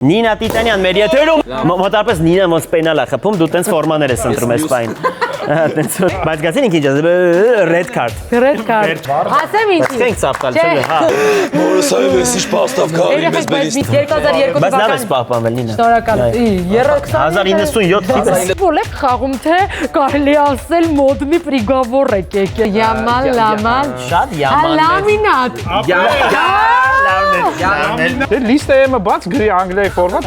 Նինա Տիտանյան մեր եթերում մոտարպես Նինան ոնց պենալ է խփում, դու տենց ֆորմաներ ես ընտրում ես պայն։ Բայց գացին ինչ է, red card։ Red card։ Ասեմ ինչ։ Սկենք ծափկալ, չէ՞, հա։ Որս այլ էս ինչ պաստավ կարի մեզ բերիս։ 2002 Բայց լավ ես պահպանվել Նինա։ Շնորհակալ։ 1097 թվականից։ Բոլեք խաղում թե կարելի ասել մոդնի պրիգավոր եք եկել։ Yamal, Lamal։ Շատ yamal։ Laminat։ Դե լիստը եմը բաց գրի անգլիայի ֆորմատ,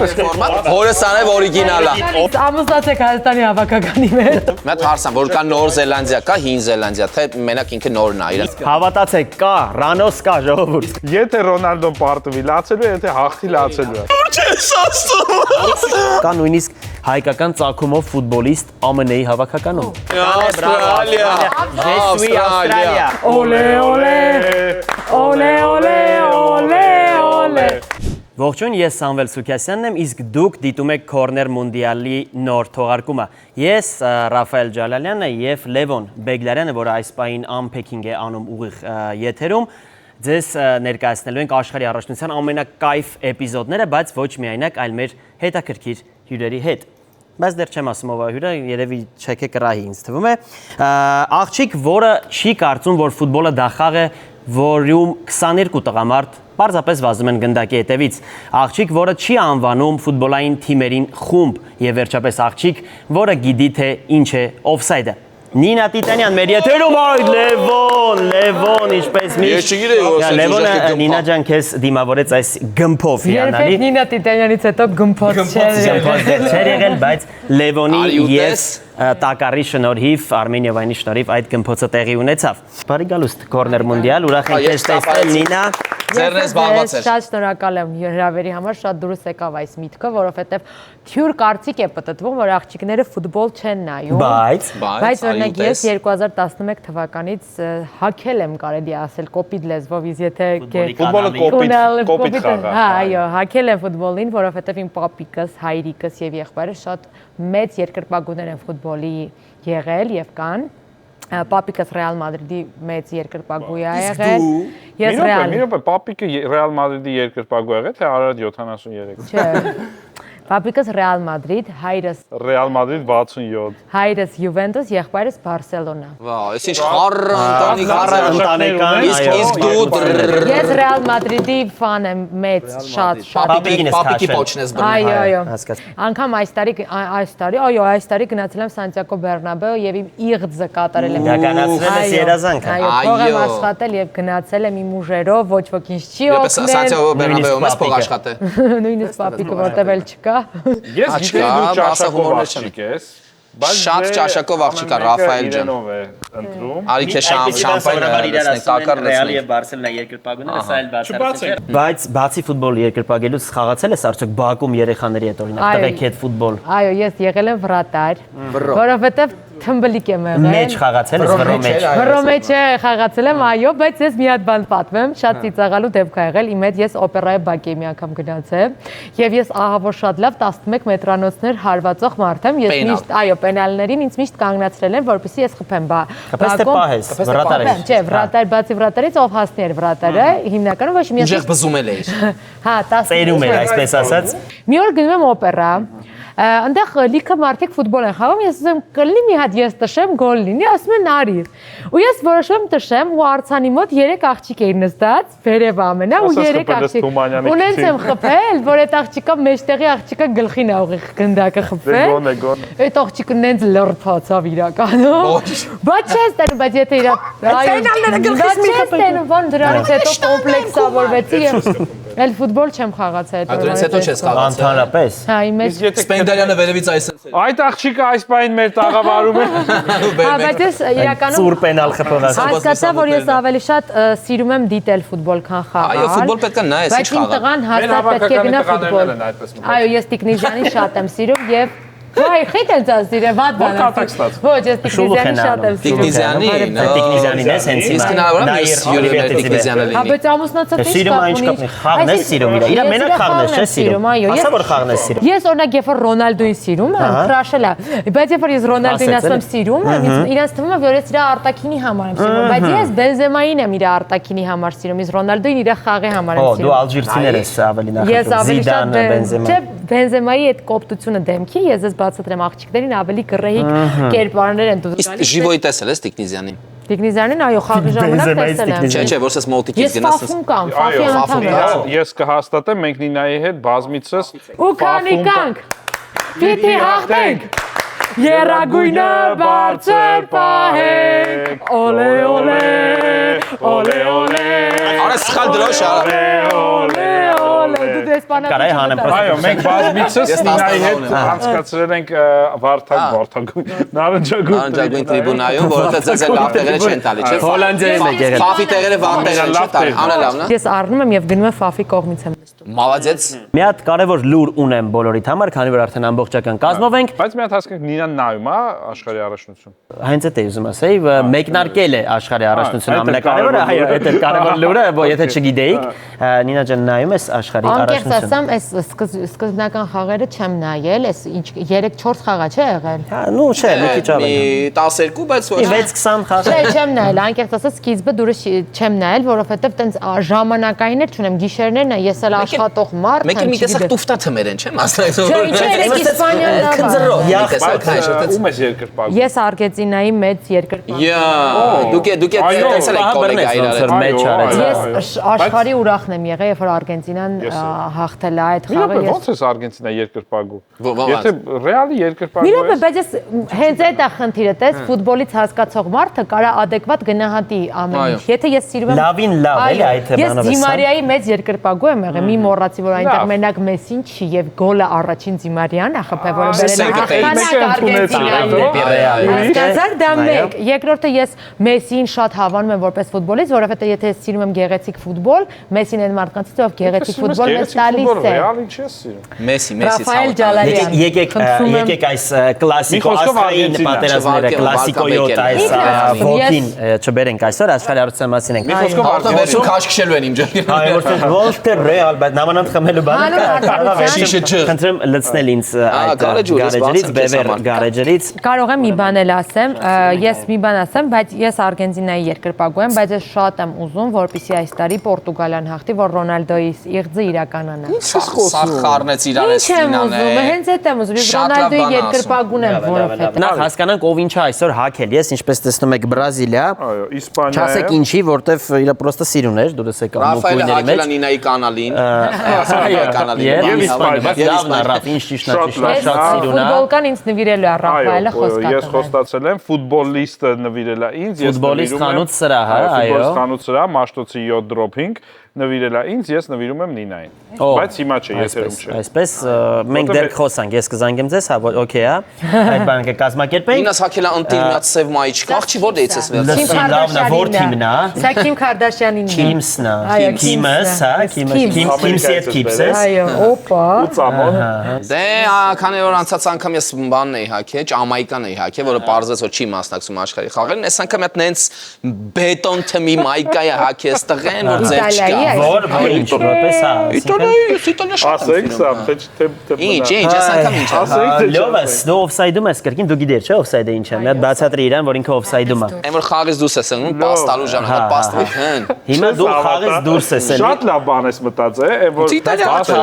Հորս անև օրիգինալ է։ Ամուսնացեք Հայաստանի հավաքականի մեջ։ Մեծ հարցան, որ կա Նոր Զելանդիա, կա Հին Զելանդիա, թե մենակ ինքը նորն է իրեն։ Հավատացեք, կա, Ռանոս կա, ժողովուրդ։ Եթե Ռոնալդոն պարտվի լացելու է, եթե հաղթի լացելու է։ Չես ասում։ Կա նույնիսկ հայկական ծագումով ֆուտբոլիստ ԱՄՆ-ի հավաքականում։ Ավստրալիա։ Ավստրալիա։ Օլե, օլե։ Օլե, օլե, օլե, օլե։ Ողջույն, ես Սամվել Սուքասյանն եմ, իսկ դուք դիտում եք Corner Մունդիալի նոր թողարկումը։ Ես Ռաֆայել Ջալալյանը եւ Լևոն Բեգլարյանը, որը այս պահին անփեքինգ է անում ուղիղ եթերում, ձեզ ներկայացնելու ենք աշխարհի առաջնության ամենակայֆ էպիզոդները, բայց ոչ միայնակ, այլ մեր հետաքրքիր հյուրերի հետ։ Բայց դեռ չեմ ասում ով է հյուրը, երևի չեք կռահի ինձ թվում է։ Աղջիկ, որը չի կարծում, որ ֆուտբոլը դա խաղ է, որում 22 տղամարդ պարզապես վազում են գնդակի հետևից։ Աղջիկ, որը չի անվանում ֆուտբոլային թիմերին խումբ եւ վերջապես աղջիկ, որը գիտի թե ինչ է օֆսայդը։ Նինա Տիտանյան մեր եթերում, այ Լևոն, ինչպես միշտ։ Ես չգիտեի, որ Լևոնը Նինա ջան քեզ դիմավորեց այս գմփով հիանալի։ Երբեք Նինա Տիտանյանից հետո գմփոց Չէր եղել, բայց Լևոնի ես տակարի շնորհիվ, Արմենիա վայնի շնորհիվ այդ գմփոցը տեղի ունեցավ։ Բարի գալուստ Corner Մունդիալ, ուրախ ենք քեզ տեսնել Նինա։ Ձերնես բաղված էր։ Շատ շնորհակալ եմ հրավերի համար, շատ դուրս եկավ այս միտքը, որովհետև թյուր կարծիք է պտտվում, որ աղջիկները ֆուտբոլ չեն նայում։ Բայց օրինակ ես 2011 թվականից հակել եմ, կարելի ասել, կոպիտ լեզվով, իսկ եթե ֆուտբոլը կոպիտ խաղ է։ Հա, այո, հակել եմ ֆուտբոլին, որովհետև իմ պապիկս, հայրիկս եւ եղբայրը շատ մեծ երկրպագուներ են ֆուտբոլի եղել եւ կան։ Պապիկս Ռեալ Մադրիդի մեծ երկրպագու է եղել։ Ես Ռեալ։ Մի րոպե, պապիկը Ռեալ Մադրիդի երկրպագու եղել, թե Արարատ 73։ Չէ։ Պապիկս Ռեալ Մադրիդ, հայրս Ռեալ Մադրիդ 67։ Հայրս Յուվենտուս, եղբայրս Բարսելոնա։ Վա, ես ինչ խառը ընտանեկան։ Իսկ դու Ես Ռեալ Մադրիդի ֆան եմ, մեծ, շատ։ պապիկի պոչնես բռնել։ Այո։ Հասկաց։ Անգամ այս տարի գնացել եմ Սանտիագո Բեռնաբեու եւ իմ իղձը կատարել եմ։ Իրականացրել ես երազանքը։ Այո, փող եմ աշխատել եւ գնացել եմ իմ ուժերով, ոչ ոք ինձ չի օգնել։ Սանտիագո Բեռնաբեում ես փող աշխատե։ Նույնիսկ պապիկը որտեվ էլ չկա։ Ես գիտեի դու ճաշակով աղջիկ ես, Շատ ճաշակով աղջիկ է Ռաֆայել ջան։ Արի քեզ շամպայն լցնենք տակար Ռեալ լցնենք։ եւ Բարսելոնա երկրպագուները, սա էլ բացառություն չէ։ Բայց բացի ֆուտբոլ երկրպագելուց խաղացել ես արդյոք Բաքվում երեխաների հետ օրինակ տղեկ հետ ֆուտբոլ։ Այո, ես եղել եմ վրատար, որովհետև թմբլիկ եմ եղել։ Մեջ խաղացել ես վրո մեջ։ Վրո մեջ խաղացել եմ, այո, բայց ես մի հատ բան պատմեմ, շատ ծիծաղալու դեպք ա եղել։ Իմ հետ ես օպերայի բակի մի անգամ գնացել եւ ես ահա որ շատ լավ 11 մետրանոցներ հարվածող մարդ եմ։ Ես միշտ, այո, պենալներին ինձ միշտ կանգնացրել են, որպեսզի ես խփեմ վրատարը։ Չէ, վրատար, բացի վրատարից ով հասնի էր վրատարը, հիմնականում ոչ մի Ուժեղ բզում էլ էիր։ Հա, 10 ծերում էր, այսպես ասած։ Մի օր գնում եմ օպերա, այնտեղ լիքը մարդիկ ֆուտբոլ են խաղում, ես ասում եմ կլինի մի հատ ես տշեմ գոլ լինի, ասում են արի։ Ու ես որոշում եմ տշեմ ու արձանի մոտ 3 աղջիկ էին նստած, վերև ամենա ու 3 աղջիկ։ Ունենց եմ խփել, որ այդ աղջիկը մեջտեղի աղջիկը գլխին ա ուղիղ գնդակը խփել։ Այդ աղջիկը նենց լրփացավ իրականում։ Բայց չես տենում, բայց եթե իրա այո, գլխից տենում, ո՞ն դրանից հետո կոմպլեքսավորվեցի եւ Էլ ֆուտբոլ չեմ խաղացել այդ Դրանից հետո չես խաղացել։ Անթարապես։ Հա, իմեջ Սպենդալյանը վերևից այսպես էր։ Այդ աղջիկը այս պահին մեր տաղավարում է։ Հա, բայց ես իրականում Ծուր պենալ խփողաս։ հասկացա, որ ես ավելի շատ սիրում եմ դիտել ֆուտբոլ, քան խաղալ։ Այո, ֆուտբոլ պետք է նայես, ինչ Բայց իմ խաղալ։ տղան հաստատ պետք է գնա ֆուտբոլ։ Այո, ես Տիկնիջյանին շատ եմ սիրում եւ Վայ, խիտ են ծասիրը, վատ բան։ Ոչ, ես Տիկնիզյանի շատ եմ Տիկնիզյանի, Տիկնիզյանին է սենց Իսկ հնարավոր է մյուս յուրիներ Տիկնիզյանը Հա, լինի։ բայց ամուսնացած Սիրում այն չկապնի, խաղն է սիրում իր։ Իրա մենակ խաղն է, չէ՞ սիրում։ Ասա որ խաղն է սիրում։ Ես օրինակ երբ որ Ռոնալդոին սիրում եմ, քրաշել է։ Բայց երբ որ ես Ռոնալդոին ասում եմ սիրում եմ, իրենց թվում է որ ես իր արտակինի համար եմ սիրում, բայց ես Բենզեմային եմ իր արտակինի համար սիրում, իսկ Ռոնալդոին իր խաղի համար եմ Օ, սիրում։ դու ալժիրցիներ ես ավելի Ես նախատում։ ավելի շատ Զիդանը, Բենզեմա։ չէ, Բենզեմայի այդ կոպտությունը դեմքի, ես ես բացատրեմ աղջիկներին ավելի գռեհիկ կերպարներ են դու Իսկ ժիվոյի տեսել ես Տիկնիզյանին։ Տիկնիզյանին այո խաղի ժամանակ տեսել եմ։ Չէ, չէ, որ ես մոտիկից Ես գնաս։ ֆաֆում կամ, ֆաֆի անդամ եմ։ Ես կհաստատեմ մենք Նինայի հետ բազմիցս Ու քանի կանք։ Պիտի հաղթենք։ Երագույնը բարձր պահենք։ Օլե օլե, օլե օլե։ Արա սխալ դրոշ արա։ Օլե օլե։ Դու դեսպանա։ Կարայ հանեմ Այո, մենք բազմիցս Ես Նինայի հետ 10 անցկացրել ենք վարդագույն, Նարնջագույն տրիբունայում, որովհետեւ ձեզ լավ տեղերը չեն տալի, չէ՞։ Հոլանդիայում եք եղել։ Ֆաֆի տեղերը վաղ տեղերը չեն տալի։ Անելավն է։ Ես առնում եմ եւ գնում եմ ֆաֆի կողմից եմ նստում։ Մալադեց։ Մի հատ կարևոր լուր ունեմ բոլորիդ համար, քանի որ արդեն ամբողջական կազմով ենք։ Բայց մի հատ հասկանք Նինան նայում է աշխարհի առաջնություն։ Հենց այդ է ուզում ասեի, մեկնարկել է աշխարհի առաջնությունը այդ է ամենակարևորը, այո, այդ է կարևոր լուրը, որ եթե չգիտեիք, Նինա ջան նայում ես աշխարհի Անկեղծ առաջնությունը։ ասեմ, այս սկզբնական խաղերը չեմ նայել, այս ինչ 3-4 խաղա չէ եղել։ Հա, նու չէ, մի քիչ ավելի։ 12, բայց ոչ։ 6-20 խաղ։ Չէ, չեմ նայել, անկեղծ ասած սկիզբը դուրս չեմ նայել, որովհետև տենց ժամանակայիններ չունեմ, գիշերներն է, ես էլ աշխատող մարդ Մեկը մի տեսակ տուֆտա թմեր են, չէ՞, մասնակցում։ Չէ, ինչ երեք Իսպանիան լավ։ Քնձռով, մի Յախ, տեսակ հայ շտած։ Ում ես երկրպագում։ Ես Արգենտինայի մեծ երկրպագ։ Յա, դուք տեսել եք կոլեգա իրար։ Մեջ արեց։ Ես աշխարհի ուրախն եմ եղել, երբ որ Արգենտինան հաղթել է այդ խաղը։ Ո՞նց ես Արգենտինա երկրպագու։ Ո՞վ Եթե ռեալի երկրպագու Մի րոպե, բայց ես հենց այդ է խնդիրը, տես ֆուտբոլից հասկացող մարդը կարա adekvat գնահատի ամեն ինչ։ Եթե ես սիրում եմ Լավին լավ, էլի այդ է բանով։ Ես Դիմարիայի մեծ երկրպագու եմ եղել, մի մոռացի, որ այնտեղ մենակ Մեսին չի եւ գոլը առաջին Դիմարիան է խփել, որը Հասկացար դա մեկ։ Երկրորդը ես Մեսին շատ հավանում եմ որպես ֆուտբոլիստ, որովհետեւ եթե ես սիրում եմ գեղեցիկ ֆուտբոլ, Մեսին այն մարդկանցից ով գեղեցիկ ֆուտբոլ մեզ տալիս է։ Ռեալ ինչ ես սիրում։ Մեսի, Ռաֆայել Ջալալյան։ Եկեք այս կլասիկո աստղային պատերազմները, կլասիկոյոտ այս ոգին չբերենք այսօր աշխարհի արդյունքի մասին ենք։ Մի խոսքով Արդեն վերջում քաշքշելու են իմ ջան։ Այո, ոչ թե ռեալ, բայց նամանանդ խմելու բանը։ Շիշը ջը։ Խնդրեմ լցնել ինձ այդ գարեջրից, բևեր գարեջրից։ Կարող եմ մի բան էլ ասեմ, ես մի բան ասեմ, բայց ես Արգենտինայի երկրպագու եմ, բայց ես շատ եմ ուզում, որպեսզի այս տարի Պորտուգալիան հաղթի, որ Ռոնալդոյի իղձը իրականանա։ Սախ խառնեց իրար Ինչ եմ ուզում, հենց այդ եմ ուզում, ես Ռոնալդոյի երկրպագուն եմ, որովհետեւ Նախ հասկանանք ով ինչա այսօր հակել։ Ես ինչպես տեսնում եք Բրազիլիա, Այո, Իսպանիա։ չասեք ինչի, որտեվ իրա պրոստը սիրուն էր, դուրս եկավ Ռաֆայելը մուկույների հակել մեջ։ է Նինայի կանալին։ կանալին։ Եվ Իսպանիա, բայց լավն առավ, ինչ ճիշտ է, շատ սիրուն է։ ֆուտբոլկան ինձ նվիրելու է Ռաֆայելը խոսքատը։ Ես խոստացել եմ, ֆուտբոլիստը նվիրել է ինձ, ես Ֆուտբոլիստ խանութ սրահ, այո։ ֆուտբոլիստ խանութ սրահ, Մաշտոցի 7 դրոփինգ նվիրել է ինձ, ես նվիրում եմ Նինային։ Բայց հիմա չէ, եթերում չէ։ Այսպես մենք դեռ խոսանք, ես կզանգեմ ձեզ, հա, օքեյ է։ Այդ բանը կկազմակերպենք։ Նինաս հակել է ընտիր մի հատ սև մայի չկա, աղջի որ դեից ես վերցել։ Լսի լավն է, որ թիմն է։ Սա Քիմ Քարդաշյանին է։ Քիմսն է։ Այո, Քիմս, հա, Քիմսի հետ քիպսես։ Այո, օպա։ Ծամոն։ Դե, քանի որ անցած անգամ ես բանն էի հակել, Ճամայկան էի հակել, որը պարզեց որ չի մասնակցում աշխարհի խաղերին, այս անգամ այդ նենց բետոն թմի մայկա է հակել ստղեն, որ ձեր չկա։ Որ ինչ որպես հա։ Իտալիա շատ Ասեք սա, թե Ինչ, այս անգամ ինչ։ Լովս, դու օֆսայդում ես կրկին, դու գիտեր չէ օֆսայդը ինչ է։ Մի հատ բացատրի իրան, որ ինքը օֆսայդում է։ Այն որ խաղից դուրս ես ելնում, պաստալու ժամանակ պաստվի հեն։ Հիմա դու խաղից դուրս ես ելել։ Շատ լավ բան ես մտածել, այն որ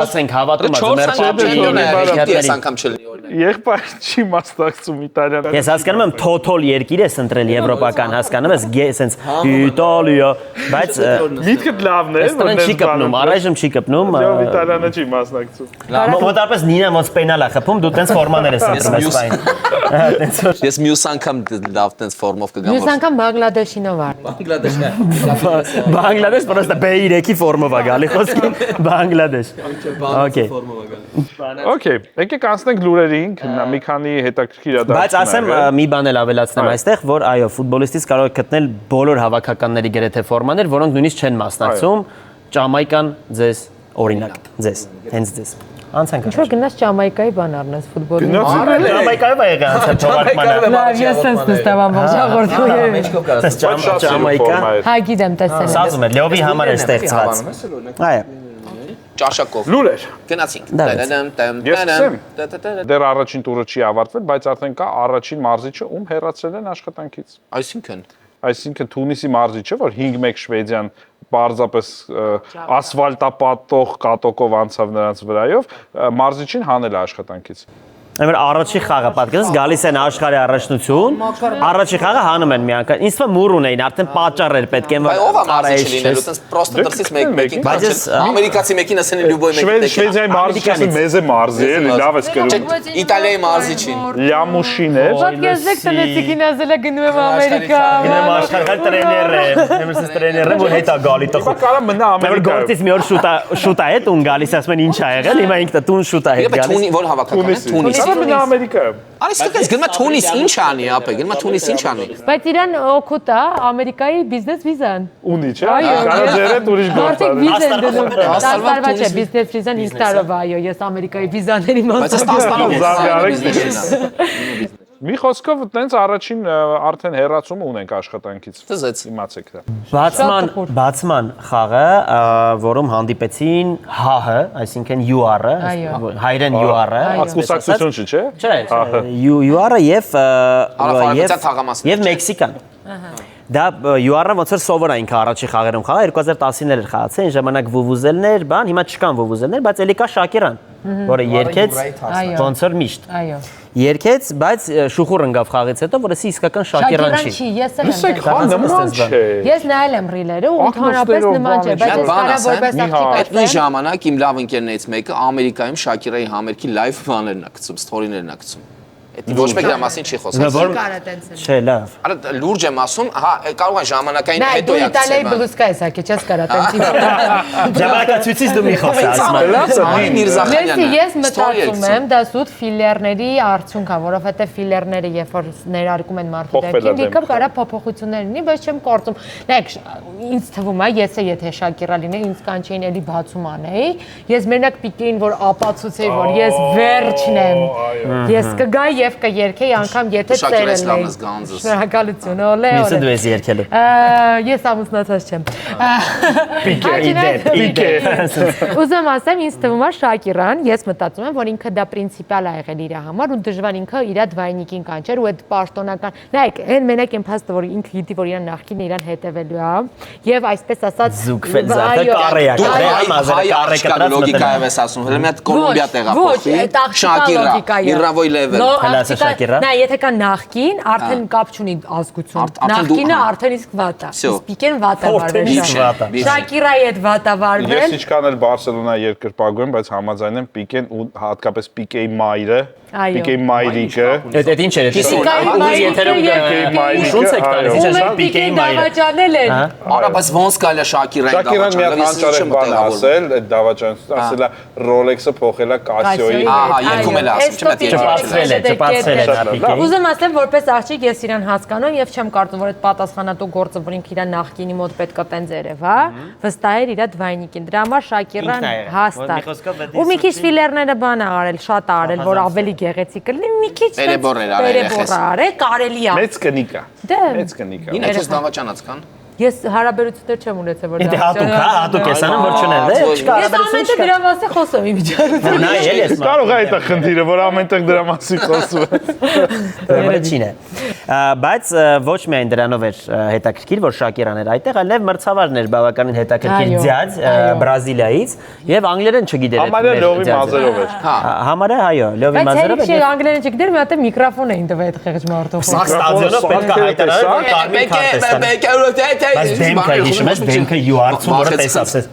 Ասենք հավատում ես անգամ չլինի օրինակ։ եղբայր չի մասնակցում Իտալիան։ Ես հասկանում եմ թոթոլ երկիր ես ընտրել եվրոպական, հասկանում ես, սենց Իտալիա, բայց Միտքդ լավն է, այստեղ չի կպնում, առայժմ չի կպնում։ Իտալիանը չի մասնակցում։ Մոտավորապես Նինա ոնց պենալ է խփում, դու տենց ֆորմաներ ես ընտրում ես բայն։ Ես մյուս անգամ լավ տենց ֆորմով կգամ։ Մյուս անգամ Բանգլադեշինով արի։ Բանգլադեշ։ Բանգլադեշ պրոստը B3-ի ֆորմով է գալի խոսքի Բանգլադեշ։ Okay։ Okay, եկեք անցնենք լուրերին, մի քանի հետաքրքիր իրադարձություններ։ Բայց ասեմ մի բան էլ ավելացնեմ այստեղ, որ այո, ֆուտբոլիստից կարող եք գտնել բոլոր հավաքականների գրեթե ֆորմաներ, որոնք նույնիսկ չեն մասնակցում, Ճամայկան ձեզ օրինակ, ձեզ, հենց ձեզ։ Անցանք։ Ինչ որ գնաց Ճամայկայի բան առնես ֆուտբոլի։ Ճամայկայով է եղել անցած թողարկմանը։ Լավ, ես sense նստեմ ամբողջ հաղորդումը։ Ճամայկա։ Հա, գիտեմ, տեսել եմ։ Սազում է, Լյովի համար է ստեղծված։ Այո։ Ճաշակով։ Լուրեր։ Գնացինք։ Դեռ առաջին տուրը չի ավարտվել, բայց արդեն կա առաջին մարզիչը, ում հեռացել են աշխատանքից։ Այսինքն Թունիսի մարզիչը, որ 5-1 Շվեդիան պարզապես ասֆալտապատող կատոկով անցավ նրանց վրայով, մարզիչին հանել է աշխատանքից։ Այնպես առաջի խաղը պատկերես գալիս են աշխարհի առաջնություն, առաջի խաղը հանում են մի անգամ։ Ինձ թվում մուրուն էին, արդեն պատճառ էր պետք է։ Բայց ով է մարզիչը լինելու, այտենց պրոստը դրսից մեկին։ Բայց ամերիկացի մեկին ասեն լյուբոյ մեկին։ Շվեդիայի մարզիչը մեզ է մարզի, էլի լավ է սկրում։ Իտալիայի մարզիչին։ Լյամուշին էր։ Պատկերացեք տնեցիկին ասել է գնում եմ Ամերիկա։ Գնում աշխարհի տրեյներ է, նեմերս տրեյները որ հետա գալի տխ։ Կարա մնա Ամերիկա։ Գործից մի օր շուտա է տուն գալիս, ասում են ինչ ա եղել, հիմա ինքը տուն շուտա հետ գալիս։ Որ հավաքական է, Թունիս։ Մնա Ամերիկա։ Արիստոկես գնա Թունիս ինչ անի, ապե, գնա Թունիս ինչ անի։ Բայց իրան օգուտ է Ամերիկայի բիզնես վիզան։ Ունի, չէ՞։ Կարա ձերդ ուրիշ գործ Արդեն արի։ վիզ են դնում։ 10 տարվա չէ, բիզնես վիզան 5 տարով է, այո, ես Ամերիկայի վիզաների Բայց մասը։ 10 տարով Մի խոսքով տենց առաջին արդեն հեռացումը ունենք աշխատանքից։ Դզեց։ Իմացեք դա։ Բացման խաղը, որում հանդիպեցին ՀՀ, այսինքն UR-ը, հայրեն UR-ը, Կուսակցություն չի, չէ։ Չէ, UR-ը եւ Մեքսիկան։ Դա UR-ը ոնց որ սովոր է ինքը առաջի խաղերում խաղա 2019-ին էր խաղացել, այն ժամանակ վուվուզելներ, բան, հիմա չկան վուվուզելներ, բայց էլի կա Շակիրան, որը երգեց ոնց որ միշտ։ Այո։ Երկեց, բայց շուխուր ընկավ խաղից հետո, որը իսկական Շակիրան չի։ Ես էլ Լսեք, հա նման չէ։ Ես նայել եմ ռիլերը ու ընդհանրապես նման չէ, բայց ես կարա որպես աղջիկ Այդ նույն ժամանակ իմ լավ ընկերներից մեկը Ամերիկայում Շակիրայի համերգի լայվ բաներն է գցում, սթորիներն է գցում։ Այդ ոչ մեկ դրա մասին չի խոսում։ Չէ, լավ։ Արա լուրջ եմ ասում, հա, կարող է ժամանակային հետո է։ Դու Իտալիայի բլուսկա ես ակի, չես կարա տենց։ Ժամանակացույցից դու մի խոսես, ես մտածում եմ, դա սուտ ֆիլերների արդյունք է, որովհետև ֆիլերները երբ որ ներարկում են մարդու դեպքին, դիքով կարա փոփոխություններ լինի, բայց չեմ կարծում։ Նայեք, ինձ թվում է, ես եթե Շակիրա լինեի, ինձ կանչեին էլի բացում անեի, ես մենակ պիտեին, որ ապացուցեի, որ ես վերջն եմ։ Ես կգայի եւ կերքեի անգամ եթե ծերել էի։ Շնորհակալություն, օլե, օլե։ Միսը դու ես երգելու։ Ես ամուսնացած չեմ։ Պիկե։ Ուզում ասեմ, ինձ թվում է Շակիրան, ես մտածում եմ, որ ինքը դա պրինցիպիալ է եղել իր համար ու դժվար ինքը իր դվայնիկին կանչեր ու այդ պաշտոնական։ Նայեք, այն մենակ եմ փաստը, որ ինքը գիտի, որ իրան նախքին իրան հետևելու է եւ այսպես ասած զուգվել զատը կարեա, լոգիկայով ես ասում, հենց մի հատ Կոլումբիա տեղափոխի, Շակիրա, Իրավոյ լեվել։ Նա եթե կա նախքին, արդեն կապ չունի ազգություն։ Նախքինը արդեն իսկ վատ է։ Իսկ Պիկեն վատ է վարվել։ Շակիրայի հետ վատ է վարվել։ Ես ինչքան էլ Բարսելոնա երկրպագու եմ, բայց համաձայն եմ Պիկեն ու հատկապես Պիկեի մայրը, Պիկեի մայրիկը։ Այդ ինչ էր։ Պիկեի դավաճանել են։ Արա, բայց ոնց կարելի է Շակիրային դավաճանել։ Այդ դավաճանությունը ասել է Rolex-ը փոխել է Casio-ի։ Ահա, երկում էլ ասում, չպացրել է։ Ուզում ասեմ, որպես աղջիկ ես իրան հասկանում եւ չեմ կարծում, որ այդ պատասխանատու գործը, որ ինքը իրան նախկինի մոտ պետք է տենց երև, հա, վստահ էր իր դվայնիկին։ Դրա համար Շակիրան հաստատ։ Ու մի քիչ ֆիլերները բան ա արել, շատ ա արել, որ ավելի գեղեցիկ կլինի, մի քիչ Պերեբոր արել, կարելի է։ Մեծ կնիկա։ Մեծ կնիկա։ Ինը քեզ դավաճանած կան։ Ես հարաբերություններ չեմ ունեցել, որ դա հատուկ է, սանը որ չներ, դե չկա Ես ամենտեղ դրա մասը խոսում եմ իջարություն։ Նա ես կարող է այդ խնդիրը, որ ամենտեղ դրա մասին խոսում է։ Վերջինը։ Բայց ոչ միայն դրանով էր հետաքրքիր, որ Շակիրան էր այդտեղ, այլև մրցավարն էր բավականին հետաքրքիր ձյաձ Բրազիլիայից եւ անգլերեն չգիտեր։ Համարյա լովի մազերով էր։ Համարյա, այո, լովի մազերով էր։ Բայց երբ անգլերեն չգիտեր, մի հատ միկրոֆոն էին տվել այդ խեղճ մարդուն։ Ստադիոնով պետք է հայտարարել, որ կարմիր քարտեստան։ Բայց դեմքը հիշում ես, դեմքը յուարցում, որը տեսած ես։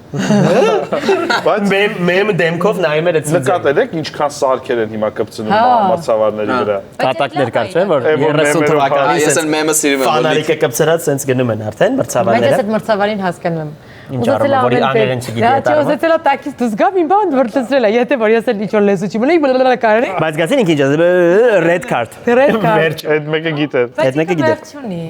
Բայց մեմ դեմքով նայում էր այդ նկատել եք ինչքան սարքեր են հիմա կպցնում մրցավարների վրա։ Կատակներ կար չէ, որ 30 թվականից ես էլ մեմը սիրում եմ։ Ֆանարիկը կպցրած սենց գնում են արդեն մրցավարները։ Բայց ես այդ մրցավարին հասկանում եմ։ Ինչ առում, որի անգերեն չգիտի այդ առումը։ Ուզեցել է տակից դուրս գամ, իմ բան վրդեցրել է, եթե որ ես էլ ինչ-որ լեզու չմնեի, կարելի։ Բայց գացին ինչ ասել, red card։ Red card։ Վերջ այդ մեկը գիտեր։ Այդ մեկը գիտեր։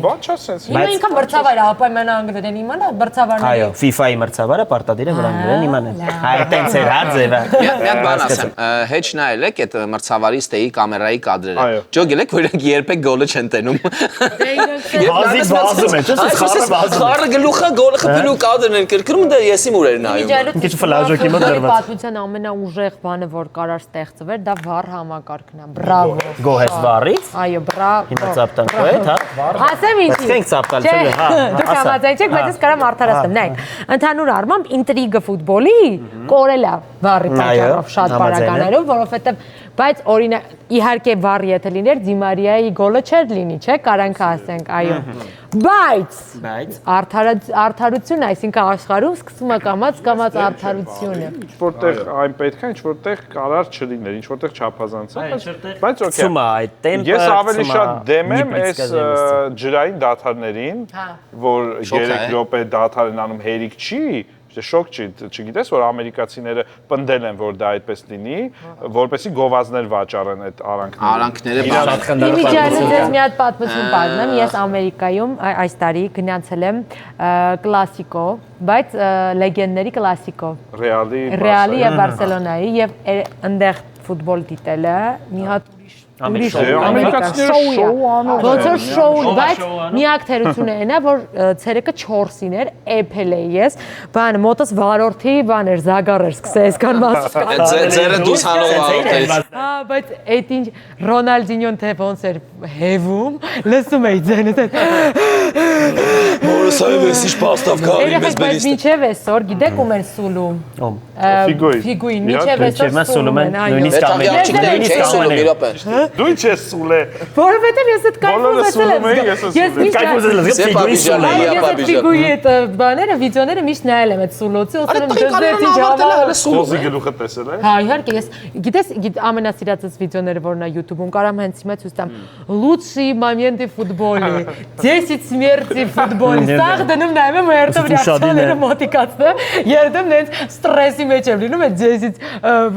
Ոչ ասես։ Հիմա ինքան մրցավար է, ապա մենա անգլերեն իմանա, մրցավարն է։ Այո, FIFA-ի մրցավարը պարտադիր է որ անգլերեն իմանեն։ Այ տենց էր հա ձևը։ Մի հատ բան ասեմ, հեչ նայել եք այդ մրցավարի ստեի կամերայի կադրերը։ Ջոգել եք, որ իրենք երբեք գոլը չեն տենում։ Բազի բազում է, չէ՞, խառը բազում։ Խառը գլուխը գոլը խփելու կադրն են կրկնում, դա եսի մուր էր նայում։ Ինչ ֆլաժոկի մոտ դրված։ Պատմության ամենաուժեղ բանը, որ կարար ստեղծվեր, դա վառ համակարգն է։ Բրավո։ Գոհես վառից։ Այո, բրավո։ Հիմա ծապտանք այդ, հա։ Ասեմ ինչ։ Սկենք ծապտալ, չէ՞, հա։ Դուք համաձայն չեք, բայց ես կարամ արդարացնեմ։ Նայեք, ընդհանուր առմամբ ինտրիգը ֆուտբոլի կորել է վառի պատճառով շատ բարականերով, որովհետև բայց օրինակ իհարկե վառ եթե լիներ Դիմարիայի գոլը չէր լինի, չէ՞, կարանք ասենք, այո։ Բայց արդարություն, այսինքն աշխարհում սկսում է կամած արդարությունը։ Ինչ որտեղ այն պետք է, ինչ որտեղ կարար չլիներ, ինչ որտեղ չափազանցել, բայց օքեյ։ Ցումա այդ տեմպը։ Ես ավելի շատ դեմ եմ այս ջրային դաթարներին, որ 3 րոպե դաթար են անում հերիք չի, շոկ չի, չգիտես որ ամերիկացիները պնդել են որ դա այդպես լինի, որպեսզի գովազներ վաճառեն այդ Արանքները Իմիջիալից ես մի հատ պատմություն պատմեմ, ես Ամերիկայում այս տարի գնացել եմ կլասիկո, բայց լեգենդների կլասիկո։ Ռեալի եւ Բարսելոնայի եւ այնտեղ ֆուտբոլ դիտելը մի հատ ուրիշ ամերիկացիները շոու, բայց միակ թերությունը այն է, որ ցերեկը 4-ին էր, էփել էի ես, բան մոտս վարորդի բան էր, զագար էր սկսել այսքան մասը։ Ձերը դուս հանող վարորդից։ Հա, բայց այդ ինչ Ռոնալդինյոն թե ոնց էր հևում, լսում էի ձենս այդ։ Մորս այվես ինչ պաստավ կարի մեզ Բայց մինչև այսօր գիտեք ում են սուլում։ Ֆիգույն, մինչև այսօր սուլում են, նույնիսկ ամեն Դու ինչ ես սուլե։ Որովհետև ես այդ կայֆ ուզեցել եմ։ Ես այդ ֆիգույի այդ բաները, վիդեոները միշտ նայել եմ այդ սուլոցի, ասել եմ դες ինչ հավատալ։ Խոզի գլուխը տեսել ես։ Հա, իհարկե, ես գիտես ամենասիրածս վիդեոները որն է YouTube-ում, կարամ հենց հիմա ցույց տամ։ Лучшие моменты в футболе, 10 смерти в футболе։ Սաղ դնում նայում եմ երդով ռեակցիաները մոտիկացնեմ, երդում նենց ստրեսի մեջ եմ լինում այդ 10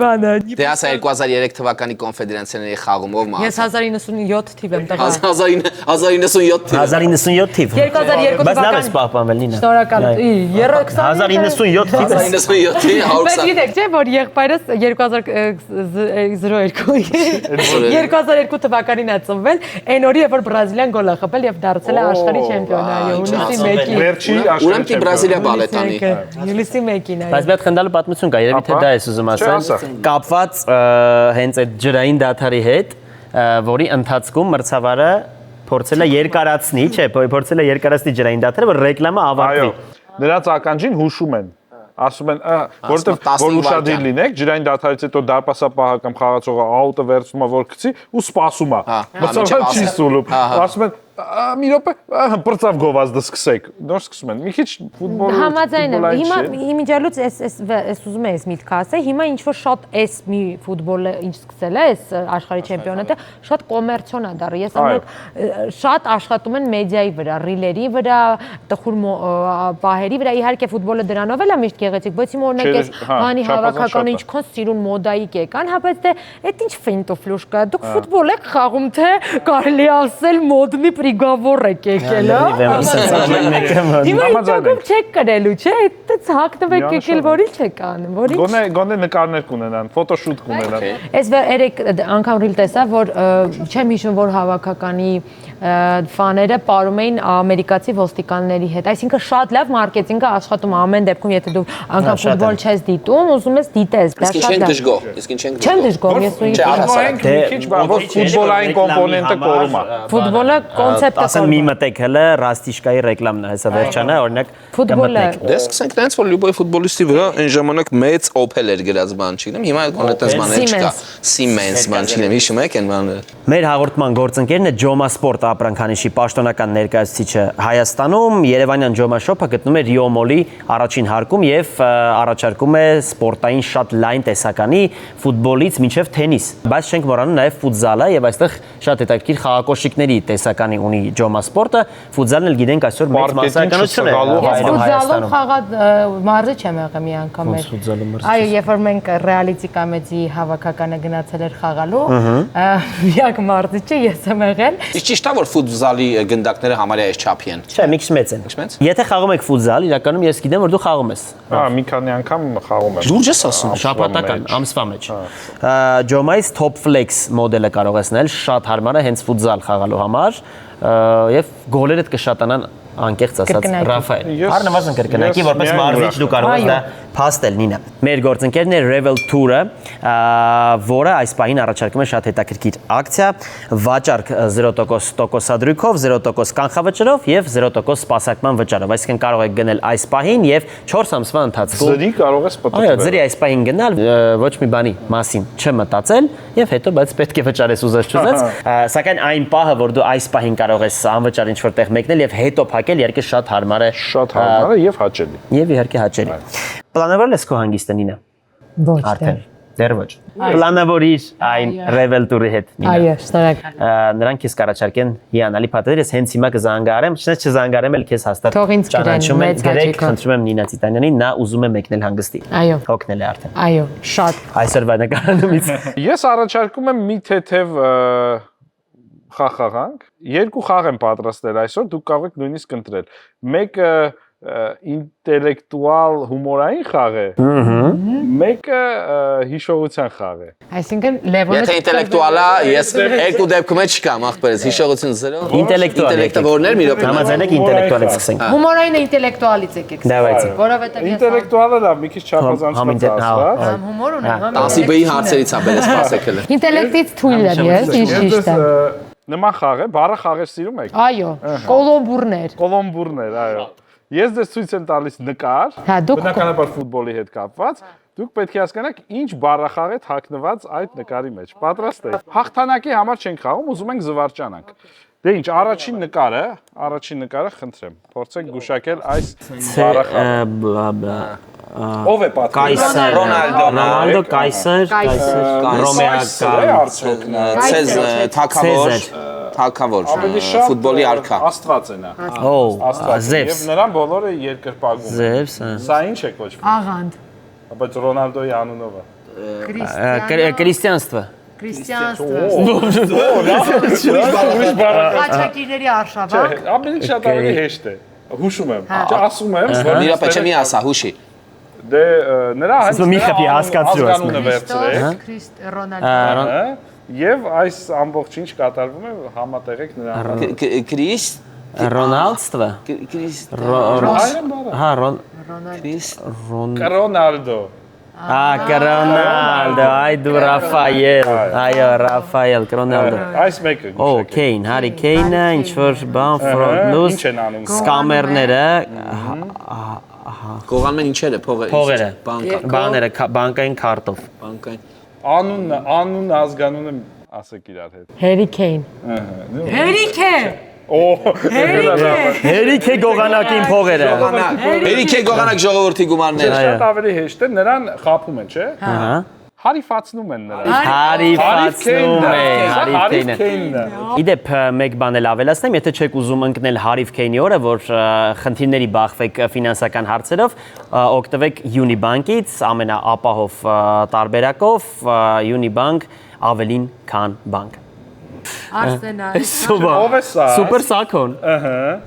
բանը։ Դե ասա 2003 թվականի կոնֆեդերացիաների խաղումով մա։ Ես 1097 թիվ եմ տղա։ 1097 թիվ։ 1097 թիվ։ 2002 Բայց լավ ես պահպանվել Նինա։ Շնորհակալ։ 1097 թիվ։ 1097 թիվ 100։ Բայց գիտեք, չէ՞ որ եղբայրս 2002 թվականին է ծնվել, այն օրի երբ որ Բրազիլիան գոլ է խփել եւ դարձել է աշխարհի չեմպիոն, այո, հունիսի 1-ին։ Վերջի Ուրեմն դի Բրազիլիա բալետանի։ Հունիսի 1-ին այո։ Բայց մի հատ խնդալու պատմություն կա, երևի թե դա ես ուզում ասել, կապված հենց այդ ջրային դաթարի հետ, որի ընթացքում մրցավարը փորձել է երկարացնի, չէ, փորձել է երկարացնի ջրային դաթարը, որ ռեկլամը ավարտվի։ Նրանց ականջին հուշում են։ Ասում են, որտեղ որ ուշադիր լինեք, ջրային դաթարից հետո դարպասապահը կամ խաղացողը աուտը վերցնում է որ գցի ու սպասում է։ Մրցավարը չի սուլում։ Ասում են մի րոպե բրծավ գովազդը սկսեք։ Նոր սկսում են։ Մի քիչ ֆուտբոլը համաձայն եմ։ Հիմա իմիջիալուց էս ուզում եմ միտքը ասել, հիմա ինչ որ շատ էս մի ֆուտբոլը ինչ սկսել է, էս աշխարհի չեմպիոնատը շատ կոմերցիոն է դառը։ Ես ամենակ շատ աշխատում են մեդիայի վրա, ռիլերի վրա, տխուր պահերի վրա։ Իհարկե ֆուտբոլը դրանով էլ է միշտ գեղեցիկ, բայց հիմա օրինակ էս բանի հավաքականը ինչքան սիրուն մոդայիկ եկան, հա բայց դե այդ ինչ ֆենտոֆլուշկա։ Դուք ֆուտբոլ եք խաղում թե կարելի ասել մոդնի Գավոր եք եկել, հա։ Հիմա ինքնուրույն չեք կրելու, չէ՞, այդտենց հակնվեք եկել, որի չեք անում, որի։ Գոնե նկարներ կունենան, ֆոտոշուտ կունենան։ Այս երեք անգամ ռիլ տեսա, որ չեմ հիշում, որ հավաքականի ֆաները ապարում էին ամերիկացի ոստիկանների հետ։ Այսինքն շատ լավ մարքեթինգ է աշխատում ամեն դեպքում, եթե դու անգամ ֆուտբոլ չես դիտում, ուզում ես դիտես, դա շատ լավ։ Իսկ ինչ ենք դժգոհ։ Չեմ դժգոհ, ես ու քիչ բանով ֆուտբոլային կոմպոնենտը կորում է։ ֆուտբոլը կոնցեպտը ասեմ մի մտեք հələ Ռաստիշկայի ռեկլամն է, հեսա վերջանը, օրինակ ֆուտբոլը։ Դե սկսենք տենց որ լյուբոյ ֆուտբոլիստի վրա այն ժամանակ մեծ Opel էր գրած բան, չգիտեմ, հիմա այդ կոնե տես բաներ չկա։ Siemens ման չգիտեմ, հիշում եք այն բանը։ Մեր հաղորդման գործընկերն է Ջոմա Սպորտ ապրանքանիշի պաշտոնական ներկայացուցիչը Հայաստանում։ Երևանյան Ջոմա Շոփը գտնվում է Rio Mall-ի առաջին հարկում եւ առաջարկում է սպորտային շատ լայն տեսականի ֆուտբոլից մինչեւ թենիս։ Բայց չենք մոռանում նաեւ ֆուտզալը եւ այստեղ շատ հետաքրքիր խաղակոշիկների տեսականի ունի Ջոմա Սպորտը։ Ֆուտզալն էլ գիտենք այսօր մեծ մասսայականություն է Ֆուտզալում խաղալ մարզիչ եմ եղել մի անգամ մեր։ Այո, երբ որ մենք Reality Comedy հավաքականը գնացել էր խաղալու, միակ մարզիչը ես եմ եղել։ Ճիշտ է որ ֆուտզալի գնդակները համարյա այս չափի են։ Չէ, մի քիչ մեծ են։ Եթե խաղում եք ֆուտզալ, իրականում ես գիտեմ որ դու խաղում ես։ Հա, մի քանի անգամ խաղում եմ։ Լուրջ ես ասում։ Շաբաթական, ամսվա մեջ։ Ջոմայից Top Flex մոդելը կարող ես նել, շատ հարմար է հենց ֆուտզալ խաղալու համար եւ գոլերդ կշատանան անկեղծ ասած Ռաֆայել։ Առնվազն կրկնակի որպես մարզիչ դու կարող ես դա փաստել Նինա։ Մեր գործընկերն է Revel Tour-ը, որը այս պահին առաջարկում է շատ հետաքրքիր ակցիա, վաճառք 0% տոկոսադրույքով, 0% կանխավճարով եւ 0% սպասարկման վճարով։ Այսինքն կարող եք գնել այս պահին եւ 4 ամսվա ընթացքում Ձրի կարող ես պատտվել։ Այո, ձրի այս պահին գնալ, ոչ մի բանի մասին չմտածել եւ հետո բայց պետք է վճարես ուզած չուզած, սակայն այն պահը, որ դու այս պահին կարող ես անվճար ինչ-որ տեղ մեկնել եւ հետո փակել, իհարկե շատ հարմար է։ Շատ հարմար է եւ հաճելի։ Եվ իհարկե հաճելի։ Պլանավորել ես քո հանգիստը Նինա։ Ոչ Արդեն դեռ ոչ։ Պլանավորիր այն Revel Tour-ի հետ Նինա։ Այո, շնորհակալ։ Նրանք քեզ կառաջարկեն հիանալի փաթեթեր, ես հենց հիմա կզանգարեմ, չնայած չզանգարեմ էլ քեզ հաստատ։ Թող ինձ գրեն, մեծ հաճույքով։ Խնդրում եմ Նինա Տիտանյանին, նա ուզում է մեկնել հանգստի։ Այո։ Հոգնել է արդեն։ Այո, շատ։ Այսօրվա նկարանումից։ Ես առաջարկում եմ մի թեթև խաղանք։ Երկու խաղ եմ պատրաստել այսօր, դուք կարող եք նույնիսկ ընտրել։ Մեկը ինտելեկտուալ հումորային խաղ է։ Մեկը հիշողության խաղ է։ Այսինքն Լևոնը Եթե ինտելեկտուալա, ես երկու դեպքում էլ չկամ, ախպերս, հիշողություն 0։ Ինտելեկտավորներ մի րոպե։ Համաձայն եք ինտելեկտուալից սկսենք։ հումորայինը ինտելեկտուալից եկեք։ Դավայցի։ Որովհետև ես Ինտելեկտուալը լավ, մի քիչ չափազանցված ասած։ հումոր ունեմ, հա։ Տասի բի հարցերից ա բերես սպասեկել։ Ինտելեկտից թույլ եմ ես, ճիշտ է։ Նման խաղ է, բառը խաղեր սիրում եք։ Այո, կոլոմբուրներ։ Կոլոմբուրներ, այո։ Ես դες ցույց եմ տալիս նկար, Հա, դուք բնականաբար ֆուտբոլի հետ կապված, դուք պետք է հասկանաք ինչ բառախաղ է թաքնված այդ նկարի մեջ։ Պատրաստ եք։ Հաղթանակի համար չենք խաղում, ուզում ենք զվարճանանք։ Դե ինչ, առաջին նկարը խնդրեմ։ Փորձենք գուշակել այս բառախաղը։ Ով է պատկերացնում։ Կայսեր, Ռոնալդո, Կայսեր, Թակավոր, ֆուտբոլի արքա։ Աստված է նա։ Զևս։ Եվ նրան բոլորը երկրպագում են։ Զևս։ Սա ինչ է կոչվում։ աղանդ, Բայց Ռոնալդոյի անունով է։ Քրիստիանство։ Խաչակիրների արշավանք։ Ամենից շատ ավելի հեշտ է։ Հուշում եմ։ Ասում եմ, Մի րոպե չէ մի ասա, հուշի։ դե նրա մի խփի հասկացրու ազգանունը վերցրեք Քրիստ Ռոնալդո։ եւ այս ամբողջ ինչ կատարվում է համատեղեք նրա Քրիստ Ռոնալդство։ Հա, Ռոնալդո Ռոնալդո, այ դու Ռաֆայել, այո, Ռաֆայել, Ռոնալդո։ այս մեկը Օ, Քեյն, Հարի Քեյնը, ինչ որ բան, ֆրոնտլուս, ինչ են անում սկամերները, Կողանում են ինչերը, փողերը, բաները, բանկային քարտով։ Անունը ազգանունը ասեք իրար հետ Հարի Քեյն։ Հարի Հերիք է գողանակին փողերը։ Հերիք է գողանակ ժողովրդի գումարները։ շատ ավելի հեշտ է նրան խափում են, չէ։ Ահա։ Հարիֆացնում են նրան։ Հարիֆացնում է, Հարիֆ Քեյնը։ Իդեպ մեկ բան էլ ավելացնեմ, եթե չեք ուզում ընկնել Հարիֆ Քեյնի օրը, որ խնդիրների բախվեք ֆինանսական հարցերով, օգտվեք Unibank-ից, ամենաապահով տարբերակով, Unibank ավելին քան բանկ։ Արսենալ։ Ով է սա։ Սուպեր Սակոն։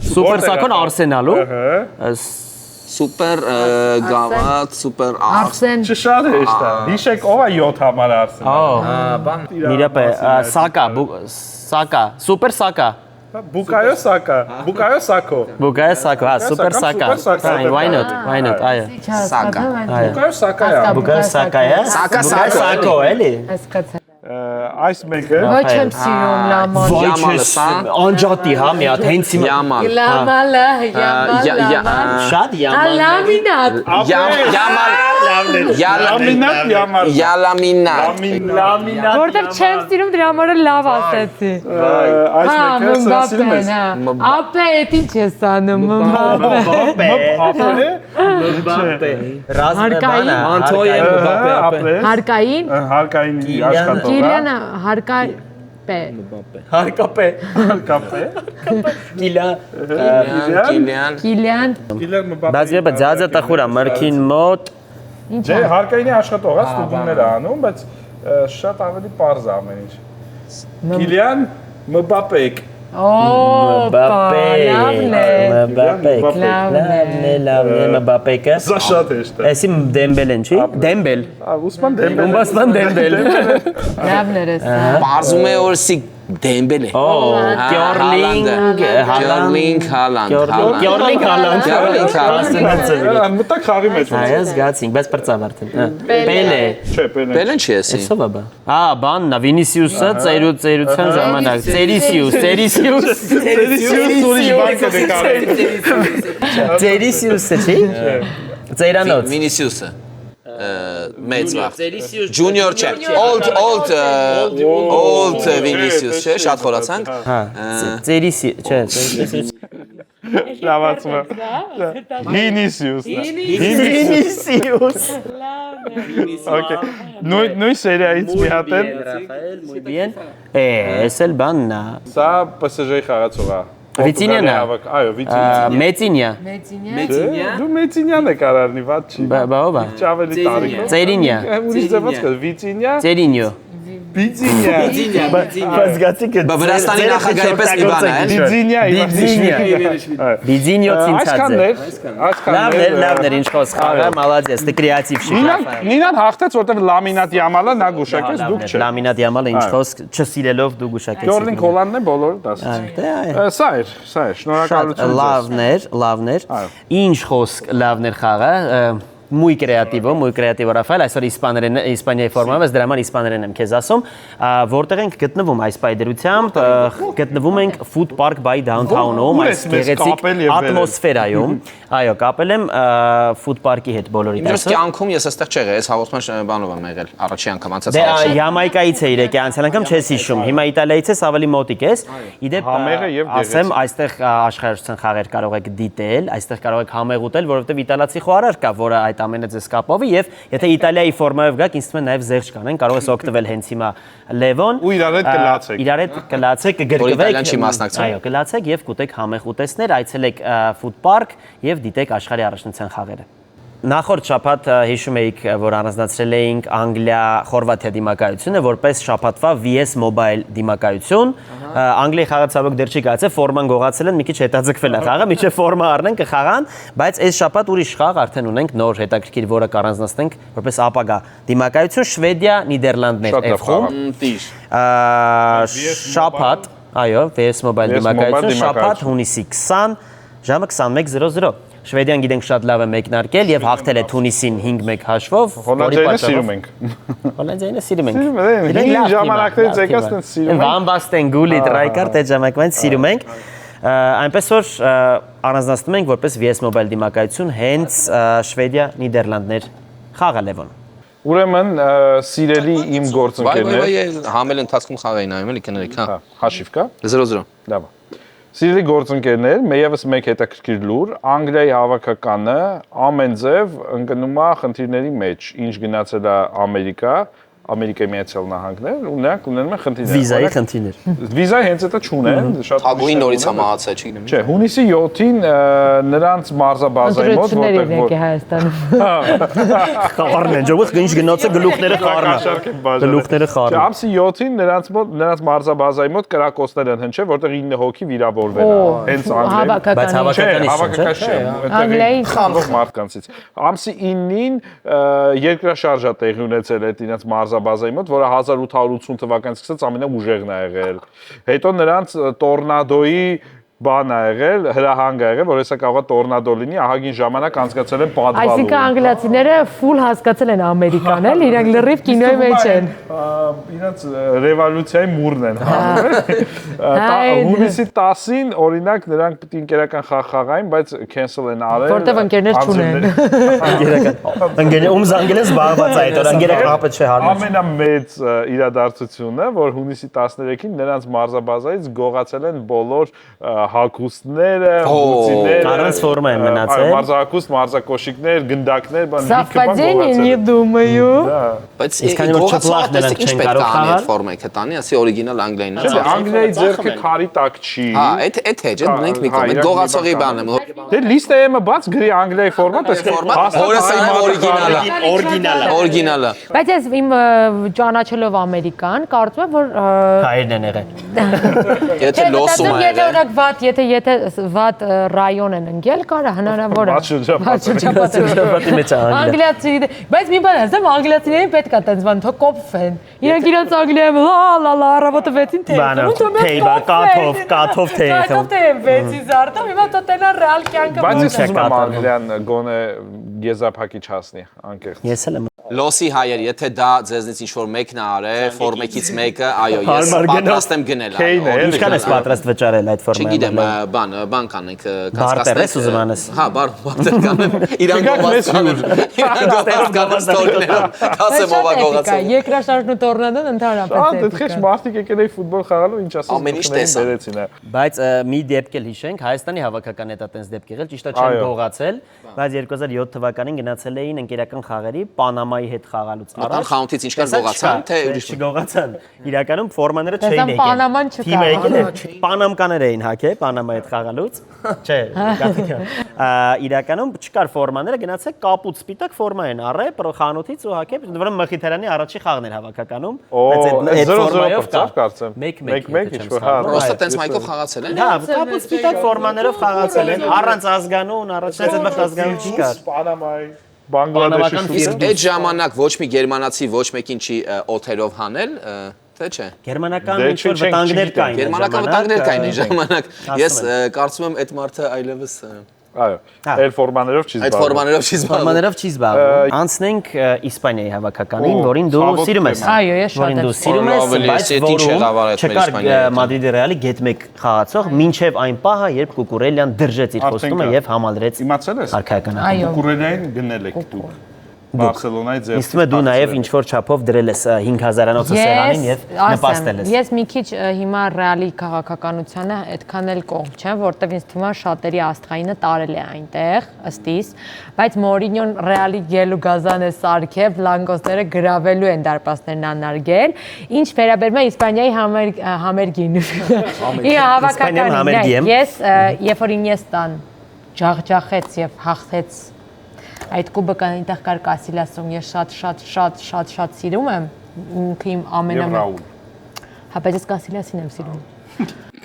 Սուպեր Սակոն Արսենալու։ Սուպեր գավաթ, սուպեր Արսեն։ Շատ հեշտ է։ Հիշեք ով է 7 համար Արսենալ։ բան Միրապե, Սակա, Սուպեր Սակա։ Բուկայո Սակա, Բուկայո Սակո։ Բուկայո Սակա, հա, Սուպեր Սակա։ Why not, այո։ Սակա։ Բուկայո Սակա է։ Բուկայո Սակա է։ Սակա, Սակո, էլի։ Հասկացա։ Այս մեկը Ոչ եմ սիրում լաման։ Ոյ չես անջատի, հա, մի հատ հենց հիմա։ Յամալ։ Լամալը, յամալ։ Շատ յաման։ Լամինատ։ Յամալ։ Լամինատ համար։ Յալամինատ։ Որտեվ չեմ սիրում դրա համար լավ ասեցի։ Այս մեկը սա սիրում ես։ Ապե, ինչ ես անում, Ռազմեբանը Անտոյե Մբապե Հարկային։ Հարկայինի աշխատող։ Կիլիանը հարկապե։ Հարկապե Կիլիան։ Բայց երբ ձածը տխուրա մրգին մոտ Չէ, հարկայինի աշխատող է, ստուդիաներ է անում, բայց շատ ավելի པարզ է ամեն ինչ։ Կիլիան Մբապեկ։ Լավն է։ Մբապե Մբապեկը Սա շատ հեշտ է։ Էսի Դեմբելեն չի Դեմբել Ուսման Դեմբել։ Ումբասման Դեմբել Լավն էր սա։ Բարձում է որ սի Դեմբել է։ Կյորլինգ Հալանդ։ Մտակ խաղի մեջ։ Այս գացինք, բայց պրծավարդեն։ Պելե։ Չէ, Պելեն։ Բելեն չի էսի։ Էսով է բա։ Բանն է Վինիսիուսը ծերության ժամանակ։ Ծերիսիուսը չի։ Ծերանոց։ Վինիսիուսը։ Մեծ վաղ։ Junior չէ։ Old Vinicius չէ, շատ խորացանք։ Հա, ծերիսի, չէ, Լավացում է։ Վինիսիուս։ Վինիսիուս։ Okay։ Նույն սերիայից մի հատ է։ Ռաֆայել, muy bien։ Էս էլ բանն է։ Սա PSG-ի խաղացող է։ Վիցինյանն է։ Այո, Վիցինյան։ Մեծինյա։ Դու Մեծինյան է կարարնի, ված չի։ Բա ո՞վ է։ Ճավելի տարիք։ Ծերինյա։ Ուրիշ ձևաց կա Վիցինյա։ Ծերինյո։ Բիցինյա։ Բայց գացիկը Բա Վրաստանի նախագահի պես Իվան է։ Բիցինյա։ Բիզինյո ցինցածը։ Այսքաններ։ Լավներ, ինչ խոսք խաղա, մալադես, դե կրեատիվ շիկ։ Նինան հաղթեց, որտեղ Լամինատ Յամալը նա գուշակեց, դուք չէ։ Լամինատ Յամալը ինչ խոսք չսիրելով դու գուշակեցի։ Գյորլինգ Հոլանդն է բոլորը դասեցին։ Սա էր, շնորհակալություն։ Լավներ։ Ինչ խոսք լավներ խաղը։ Muy creativo Rafael, այսօր իսպաներենի ֆորմայով, ես դրա համար իսպաներեն եմ քեզ ասում, որտեղ ենք գտնվում այս պայդրությամբ, գտնվում ենք Food Park by Downtown-ում, այս գեղեցիկ ատմոսֆերայում, այո, կապել եմ Food Park-ի հետ բոլորի Ինձ տեսը։ կյանքում ես այստեղ չեղել, ես հաղորդման բանով եմ եղել, առաջի անգամ անցած Դե առաջին։ Յամայկայից է իրեք անցյալ անգամ չես հիշում, հիմա Իտալիայից ես ավելի մոտիկ ես։ Իդեպ ասեմ, այստեղ աշխարհաշրջան խաղեր կարող եք դիտել, այստեղ կարող եք համեղ ուտել, որովհետև իտալացի խոհարար կա, որը այդ ամենը ձեզ կապովի եւ եթե Իտալիայի ֆորմայով գաք, ինձ թվում է նաեւ զեղչ կանեն, կարող ես օգտվել հենց հիմա Լևոն։ Ու իրար հետ կլացեք, կգրկվեք։ Այո, կլացեք եւ կուտեք համեղ ուտեստներ, այցելեք Food Park եւ դիտեք աշխարհի առաջնության խաղերը։ Նախորդ շաբաթ հիշում էիք, որ առանձնացրել էինք Անգլիա-Խորվաթիա դիմակայությունը որպես շաբաթվա VS Mobile դիմակայություն։ Անգլիայի խաղացավոք դեռ չի գացել, ֆորման գողացել են, մի քիչ հետաձգվել է խաղը, միջև ֆորմա առնեն կխաղան, բայց այս շաբաթ ուրիշ խաղ արդեն ունենք նոր հետաքրքիր, որը կառանձնացնենք որպես ապագա դիմակայություն Շվեդիա, Նիդերլանդներ F-խումբ։ Շաբաթ, այո, VS Mobile դիմակայություն շաբաթ հունիսի 20 ժամը 21:00 Շվեդիան գիտենք շատ լավ է մեկնարկել եւ հաղթել է Թունիսին 5-1 հաշվով։ Հոլանդիայինը սիրում ենք։ Հոլանդիայինը սիրում ենք։ Իրենք ժամանակներից եկած են սիրում ենք։ Վան Բաստեն Գուլի Դրայկարտ այդ ժամանակվանից սիրում ենք։ Այնպես որ առանձնացնում ենք որպես VS Mobile դիմակայություն հենց Շվեդիա Նիդերլանդներ խաղը Լևոն։ Ուրեմն սիրելի իմ գործընկերներ, Համել ընթացքում խաղ էին նայում, էլի կներեք, հա։ հաշիվ կա։ 0-0։ Լավ։ Սիրելի գործընկերներ, մեևս մեկ հետաքրքիր լուր, Անգլիայի հավաքականը ամեն ձև ընկնում է խնդիրների մեջ, ինչ գնացել է Ամերիկայի Միացյալ Նահանգներ, ու նրանք ունենում են խնդիրներ։ Վիզայի խնդիրներ։ Վիզայի հենց դա չունեն, շատ Ագուին նորից է մահացել, չգիտեմ։ Չէ, հունիսի 7-ին նրանց մարզաբազայի մոտ որտեղ եկե Հայաստանում։ Խառն են, ջոկս ինչ գնացը գլուխները խառնա։ Գլուխները Չէ, խառնա։ ամսի 7-ին նրանց մարզաբազայի մոտ կրակոցներ են հնչել, որտեղ 9 հոգի վիրավորվել է։ Հենց Անգլիայում։ Բայց հավաքականից չէ։ Անգլիայի խանող մարդկանցից։ Ամսի 9-ին երկրաշարժ է տեղի ունեցել այդ իրենց մարզաբազայի մոտ, որը 1880 թվականից սկսած ամենաուժեղն է եղել։ Հետո նրանց տորնադոյի բան ա եղել, հրահանգ ա եղել, որ հեսա կարող է տորնադո լինի, ահագին ժամանակ անցկացել են պատվալում։ Այսինքն անգլիացիները ֆուլ հասկացել են Ամերիկան, էլ իրանք լրիվ կինոյի մեջ են։ Իրանց ռևոլյուցիայի մուրն են հունիսի 10-ին օրինակ նրանք պետք է ընկերական խաղ խաղային, բայց cancel են արել։ Որտեվ ընկերներ չունեն։ Ում զանգել են զբաղված այդ օր, ընկերական ապը չէ հարմար։ Ամենամեծ իրադարձությունը, որ հունիսի 13-ին նրանց մարզաբազայից գողացել են բոլոր հագուստները, հուծիները։ Առանց ֆորմա են մնացել։ Մարզահագուստ, մարզակոշիկներ, գնդակներ, բան Совпадение, не думаю։ Բայց Իսկանի որ չփլախ նրանք չեն կարող խաղալ։ ֆորմայքը տանի, ասի օրիգինալ Անգլիային է։ Անգլիայի ձեռքը քարի տակ չի։ Հա, այդ հեջ, մենք մի կողմ, գողացողի բանն եմ։ Դե լիստը բաց գրի Անգլիայի ֆորմա, օրիգինալը։ Բայց ես իմ ճանաչելով Ամերիկան, կարծում եմ, որ Հայերն են եղել։ Եթե լոսում է։ եթե վատ ռայոն են ընկել, կարա հնարավոր է։ Վատ շրջապատի մեջ է Անգլիա։ Անգլիացի, բայց մի բան ասեմ, անգլիացիներին պետք է տենց բան թող կոփվեն։ Իրանք իրանց Անգլիայում լա առավոտը 6-ին թե։ Թեյ, կաթով թեյ։ Կաթով թեյ 6-ի զարտով, հիմա տոտենա ռեալ կյանքը։ Բայց ես ուզում եմ Անգլիան գոնե եզափակիչ հասնի, անկեղծ։ Ես էլ եմ։ Լոսի հայեր, եթե դա ձեզնից ինչ-որ մեկն է արել, ֆորմեկից մեկը, այո, ես պատրաստ եմ գնել։ Ինչքան ես պատրաստ վճարել այդ ֆորմայը։ Չգիտեմ, բան կանենք, Բարտեր ես ուզում անես։ Հա, բարտեր կանեմ։ Իրան գովաց կանեմ։ Կասեմ ովա գողացել։ Երկրաշարժն ու տորնադոն ընդհանրապես։ Դե քեջ մարդիկ եկել էի ֆուտբոլ խաղալու, ինչ ասես։ Ամեն ինչ տեսա։ Բայց մի դեպք էլ հիշենք, Հայաստանի հավաքական հետ այտենց դեպք եղել, ճիշտ է չեն գողացել, բայց 2007 թվականին գնացել էին ընկերական խաղերի Պանամայի հետ խաղալուց առաջ։ Խանութից ինչքան գողացան, թե ուրիշ չգողացան։ Իրականում ֆորմաները չէին եկել։ Պանաման չկա։ Թիմը եկել էր, պանամկաներ էին հագել Պանամայի հետ խաղալուց։ Չէ, իրականում չկար ֆորմաները, գնացեք կապուց սպիտակ ֆորմա են առել խանութից ու հագել, որը Մխիթարյանի առաջի խաղն էր հավաքականում, այդ ֆորմայով կարծեմ։ 1-1 ինչ որ հա։ Պրոստը տենց մայքով խաղացել են։ Հա, կապուց սպիտակ ֆորմաներով խաղացել են, առանց ազգանուն, առաջինից այդ ազգանուն չկար։ Պանամայի Բանգլադեշի Իսկ այդ ժամանակ ոչ մի գերմանացի ոչ մեկին չի օթերով հանել, թե չէ։ Գերմանական ինչ-որ վտանգներ կային։ Գերմանական վտանգներ կային այն ժամանակ։ Ես կարծում եմ այդ մարդը այլևս Այո, այլ ֆորմաներով չի զբաղվում։ Այդ ֆորմաներով չի զբաղվում։ Ֆորմաներով չի զբաղվում։ Անցնենք Իսպանիայի հավաքականին, որին դու սիրում ես։ Այո, ես շատ եմ սիրում ես, բայց չկար Մադրիդի Ռեալի գետ 1 խաղացող, մինչև այն պահը, երբ Կուկուրելյան դրժեց իր խոստումը եւ համալրեց արքայական։ Կուկուրելիային գնել եք դուք։ Բարսելոնայի ձեռք։ Իսկ դու նաև ինչ որ չափով դրել ես 5000-անոցը սեղանին եւ նպաստել ես։ Ես մի քիչ հիմա ռեալի քաղաքականությանը այդքան էլ կողմ չեմ, որտեվ ինձ թվում է շատերի աստղայինը տարել է այնտեղ, ըստ իս, բայց Մորինյոն ռեալի գելու գազան է սարքել, լանգոստերը գրավելու են դարպասներն անարգել, ինչ վերաբերում է Իսպանիայի համերգին։ Ի հավաքականին։ Ես երբ որ Ինիեստան ջախջախեց եւ հաղթեց այդ կուբը կան այնտեղ կար Կասիլասում, ես շատ սիրում եմ, ինքը իմ ամենամեծ։ Հա, բայց ես Կասիլասին եմ սիրում։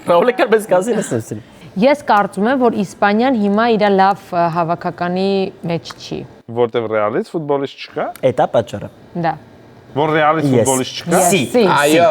Ռաուլը կար, բայց Կասիլասին եմ սիրում։ Ես կարծում եմ, որ Իսպանիան հիմա իր լավ հավաքականի մեջ չի։ Որտեվ ռեալից ֆուտբոլիստ չկա։ Էդ է պատճառը։ Դա։ Որ ռեալից ֆուտբոլիստ չկա։ Այո։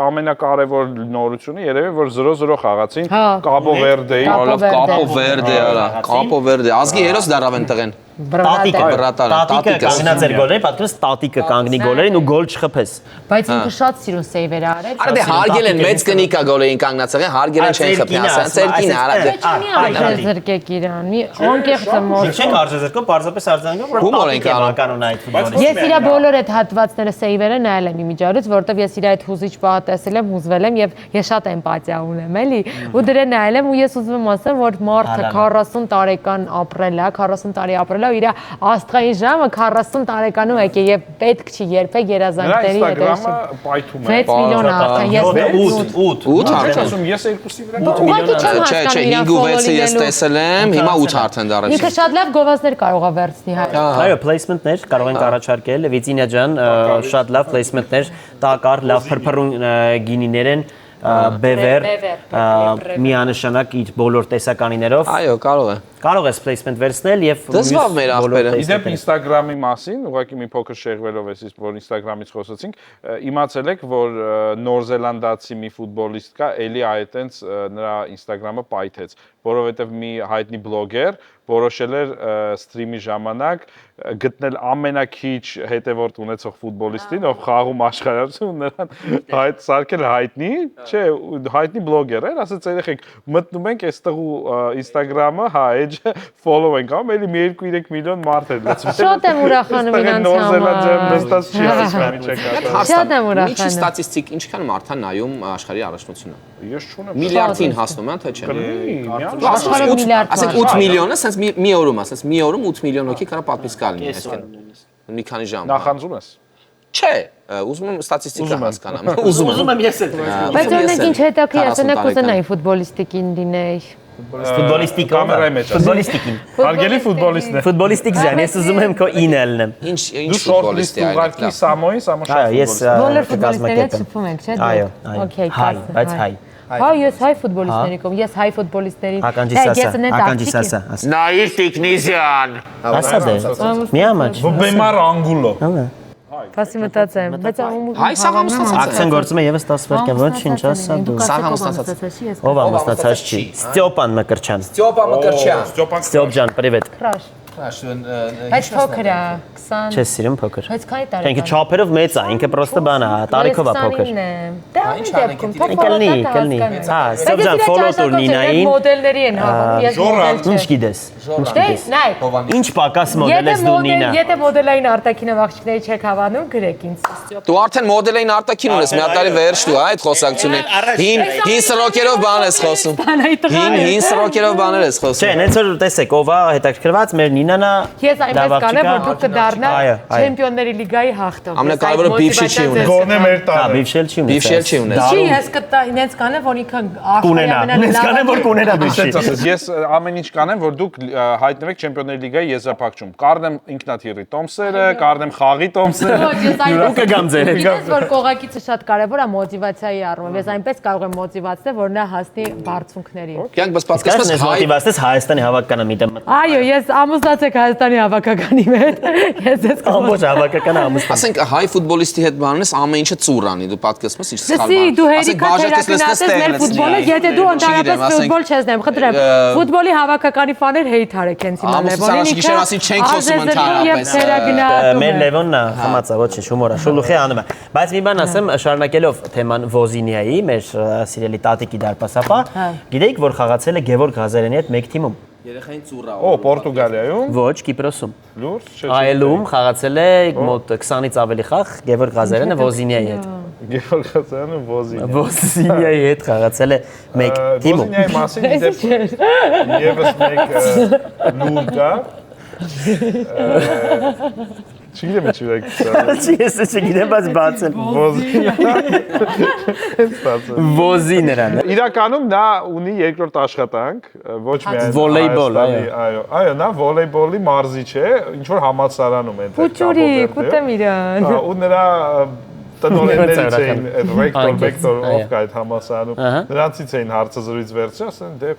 Ամենակարևոր նորությունը երևի որ 0-0 խաղացին Կաբո Վերդեի։ Կապո Վերդե արա, Կապո Վերդե։ Ազգի հերոս դարավ են տղեն։ Տատիկը կանգնած էր գոլերին, պատկերս տատիկը կանգնի գոլերին ու գոլ չխփես։ Բայց ինքը շատ սիրուն սեյվեր է արել։ Արա դե հարգել են մեծ կնիկա գոլերին կանգնած եղեն, հարգել են չեն խփի, ասեն ծերքին արա։ Չունի արժեզրկեք իրան։ Մի անկեղծ եմ որ։ Չենք արժեզրկում, պարզապես արձանագրում, որ տատիկը կանոն այդ ֆուտբոլի։ Ես իր բոլոր այդ հատվածները սեյվերը նայել եմ իմիջիայլոց, որովհետև ես իր այդ հուզիչ պահը տեսել եմ, հուզվել եմ եւ ես շատ էմպաթիա ունեմ, էլի։ Ու դրան նայել եմ ու ես ուզում եմ ասեմ, որ մարդը 40 տարեկան ապրել է, 40 տարի ապրել է, իր աստղային ժամը 40 տարեկանում եկե եւ պետք չի երբեք երազանքների հետ։ Instagram-ը պայթում է։ 6 միլիոն արդեն ես 8 արդեն։ Ասում ես 2-ի վրա Չէ, 5 ու 6-ը ես տեսել եմ, հիմա 8 արդեն դարեցին։ Ինքը շատ լավ գովազդներ կարող է վերցնի հայ։ Այո, placement-ներ կարող ենք առաջարկել, Վիցինյա ջան, շատ լավ placement-ներ, տակար, լավ փրփրուն գինիներ են բևեր, միանշանակ իր բոլոր տեսականիներով։ Այո, կարող է։ Կարող ես placement վերցնել եւ Դժվար մեր ախպերը։ Իդեպ Instagram-ի մասին, ուղղակի մի փոքր շեղվելով էս, որ Instagram-ից խոսացինք, իմացել եք, որ Նոր Զելանդացի մի ֆուտբոլիստ կա, էլի այդտենց նրա Instagram-ը պայթեց, որովհետեւ մի հայտնի բլոգեր որոշել էր սթրիմի ժամանակ գտնել ամենակիչ հետևորդ ունեցող ֆուտբոլիստին, ով խաղում աշխարհում նրան հայտ սարքել հայտնի, չէ, հայտնի բլոգեր էր, ասաց երեխեք մտնում ենք այս տղու Instagram-ը, հա, էջը follow ենք անում, էլի մի 2-3 միլիոն մարդ էր լցվել։ Շատ եմ ուրախանում իրանց համար։ Նստած չի ասում ինչի կա։ Շատ եմ ուրախանում։ Ինչի ստատիստիկ, ինչքան մարդ է նայում աշխարհի առաջնությունը։ Ես չունեմ։ Միլիարդին հասնում են, թե չէ։ Աշխարհում միլիարդ Ասենք 8 միլիոնը, ասենց մի օրում, ասենց մի օրում 8 միլիոն հոգի կարա պատմիսկա լինի, այսինքն մի քանի ժամ։ Նախանձում ես։ Չէ, ուզում եմ ստատիստիկա հասկանամ։ Ուզում եմ ես էլ։ Բայց օրինակ ինչ հետաքրքիր ասենակ կուզենայի ֆուտբոլիստիկին լինեի։ Ֆուտբոլիստիկ կամերայի մեջ։ Ֆուտբոլիստիկին։ Հարգելի ֆուտբոլիստներ։ Ֆուտբոլիստիկ ջան, ես ուզում եմ քո ինելն եմ։ Ինչ ֆուտբոլիստ ուղարկի Սամոյին, Սամո Այո, ես Բոլոր ֆուտբոլիստները շփվում ենք, չէ՞։ Այո, Okay, հայ, բայց հայ։ Հա, ես հայ ֆուտբոլիստների կողմ, ես հայ ֆուտբոլիստների։ Ականջիս ասա։ Նաիլ Տիկնիզյան։ Ասա դե։ Մի ամաչ։ Բեմար Անգուլո։ Ֆասի մտածեմ, բայց Հայ սաղամստացած։ Ակցեն գործում է եւս 10 վարքյան, ոչինչ ասա դու։ Սաղամստացած։ Ով ամուսնացած չի։ Ստյոպան Մկրչյան։ Ստյոպա Մկրչյան։ Ստյոպ ջան, привет։ Քրաշ։ Բայց փոքր է, 20։ Չես սիրում փոքր։ Բայց քանի տարեկան։ Ինքը չափերով մեծ է, ինքը պրոստը բան է, տարիքով է փոքր։ Դե ինչ դեպքում Կլնի։ Հա, Ստյոպ ջան, ֆոլո տուր Նինային։ Մոդելների են հաղում, ես մոդել չեմ։ Ինչ գիտես։ Դե, նայ։ Ինչ պակաս մոդել ես դու Նինա։ Եթե մոդելային արտաքինով աղջիկների չեք հավանում, գրեք ինձ։ Դու արդեն մոդելային արտաքին ունես, մի հատ տարի վերջ դու այդ խոսակցությունին։ Հին սրոկերով բան ես խոսում։ Հին սրոկերով բաներ ես խոսում։ Չէ, նենց որ տեսեք, ով է հետաքրքրված, մեր Նինանա Ես այնպես կանեմ, որ դուք կդառնաք Չեմպիոնների լիգայի հաղթող։ Ամենակարևորը բիֆշի չի ունես։ Գոնե մեր Հա, տանը։ բիֆշել չի ունես։ Բիֆշել չի ունես։ Չի, ես կտա ինձ կանեմ, որ ինքն Կունենա։ Նենց կանեմ, որ կունենա բիֆշի։ Ես ամեն ինչ կանեմ, որ դուք հայտնվեք Չեմպիոնների լիգայի եզրափակում։ Կառնեմ ինքնաթիռի տոմսերը, կառնեմ խաղի տոմսերը։ Ու կգամ ձեր հետ։ Գիտես, որ կողակիցը շատ կարևոր է մոտիվացիայի առումով։ Ես այնպես կարող եմ մոտիվացնել, որ նա հասնի բարձունքների։ Կյանք բաց պատկերացնես Ես մոտիվացես Հայաստանի հավաքականը մի տեղ։ Այո, ես ամուսնացեք Հայաստանի հավաքականի հետ։ Ես ես Ամբողջ հավաքականը ամուսնացա։ Ասենք հայ ֆուտբոլիստի հետ բանես ամեն ինչը ծուրանի, դու պատկերացնում ես ինչ սխալ Լսի, բան։ դու հերիքա թերակնացես մեր ֆուտբոլը, եթե դու ընդհանրապես ֆուտբոլ չես նայում, խնդրեմ։ Ֆուտբոլի հավաքականի ֆաներ հեյթ արեք հենց հիմա Լևոնին։ Գիշեր ասի չենք խոսում ընդհանրապես։ Մեր Լևոնն է խմացա, ոչինչ, հումոր է, շուլուխի անում է։ Բայց մի բան ասեմ, շարունակելով թեման Ոզինիայի, մեր սիրելի տատիկի դարպասապա, գիտեիք, որ խաղացել է Գևորգ Ղազարյանի հետ մեկ թիմում։ Երեխային ծուրա։ Օ, Պորտուգալիայում։ Ոչ, Կիպրոսում։ Լուրջ, չէ։ Այելում խաղացել է մոտ 20-ից ավելի խաղ Գևորգ Ղազարյանը Ոզինիայի հետ։ Գևորգ Ղազարյանը Ոզինիա։ Ոզինիայի հետ խաղացել է մեկ թիմում։ Ոզինիայի մասին դեպքում եւս մեկ լուր կա։ Չգիտեմ ինչ ուրեք սա։ Չի, ես չգիտեմ, բայց բացեմ։ Ոզի նրան։ Իրականում նա ունի երկրորդ աշխատանք, ոչ միայն Վոլեյբոլ, այո, նա վոլեյբոլի մարզիչ է, ինչ որ համալսարանում է։ Փուչուրի, կուտեմ իրան։ Ու նրա տնօրեններից էին ռեկտոր ով կա այդ համալսարանում։ Նրանցից էին հարցազրույց վերցրել, ասեն դե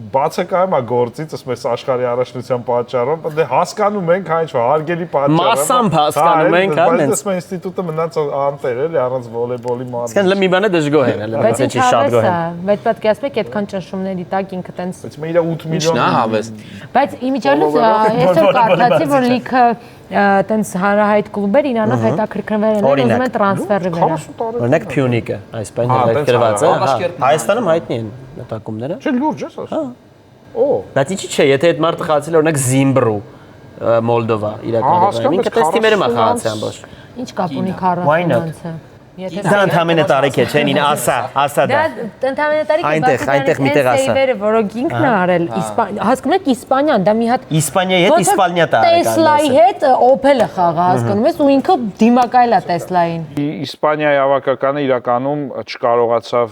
բացակայում է գործից, ասում ես աշխարհի առաջնության պատճառով, դե հասկանում ենք, հա ինչ որ հարգելի պատճառ է։ Մասամբ հասկանում ենք, հա, բայց ասում են ինստիտուտը մնաց անտեր էլի առանց վոլեյբոլի մարզի։ Իսկան մի բան է դժգոհ են, հələ Բայց չի շատ գոհ են։ բայց պատկերացնեք այդքան ճնշումների տակ ինքը տենց Բայց մեր 8 միլիոն։ Նա հավես։ Բայց իմիջիալուց այսօր կարդացի, որ լիքը տենց հանրահայտ կլուբեր իրանով հետաքրքրվել են, ուզում են տրանսֆերի վերա։ Օրինակ Փյունիկը, այս բանը հետաքրքրված է, Հայաստանում հայտնի են նետակումները։ Չէ, լուրջ ես ասում։ Օ։ Բայց ինչի՞ չէ, եթե այդ մարդը խաղացել օրինակ Զիմբրու Մոլդովա իրականում, ինքը տեստիմերում է խաղացել ամբողջ։ Ինչ կապ ունի 40-ը։ Դա ընդհանրապես տարիք է, չէ՞, ինը ասա դա։ Դա ընդհանրապես տարիք է, այնտեղ միտեղ ասա։ Սեյվերը, որոնք ինքն է արել, հասկանում եք Իսպանիան, դա մի հատ Իսպանիայի հետ Իսպանիա տարեկան։ Տեսլայի հետ Opel-ը խաղա, հասկանում ես, ու ինքը դիմակայել է Տեսլային։ Իսպանիայի հավաքականը իրականում չկարողացավ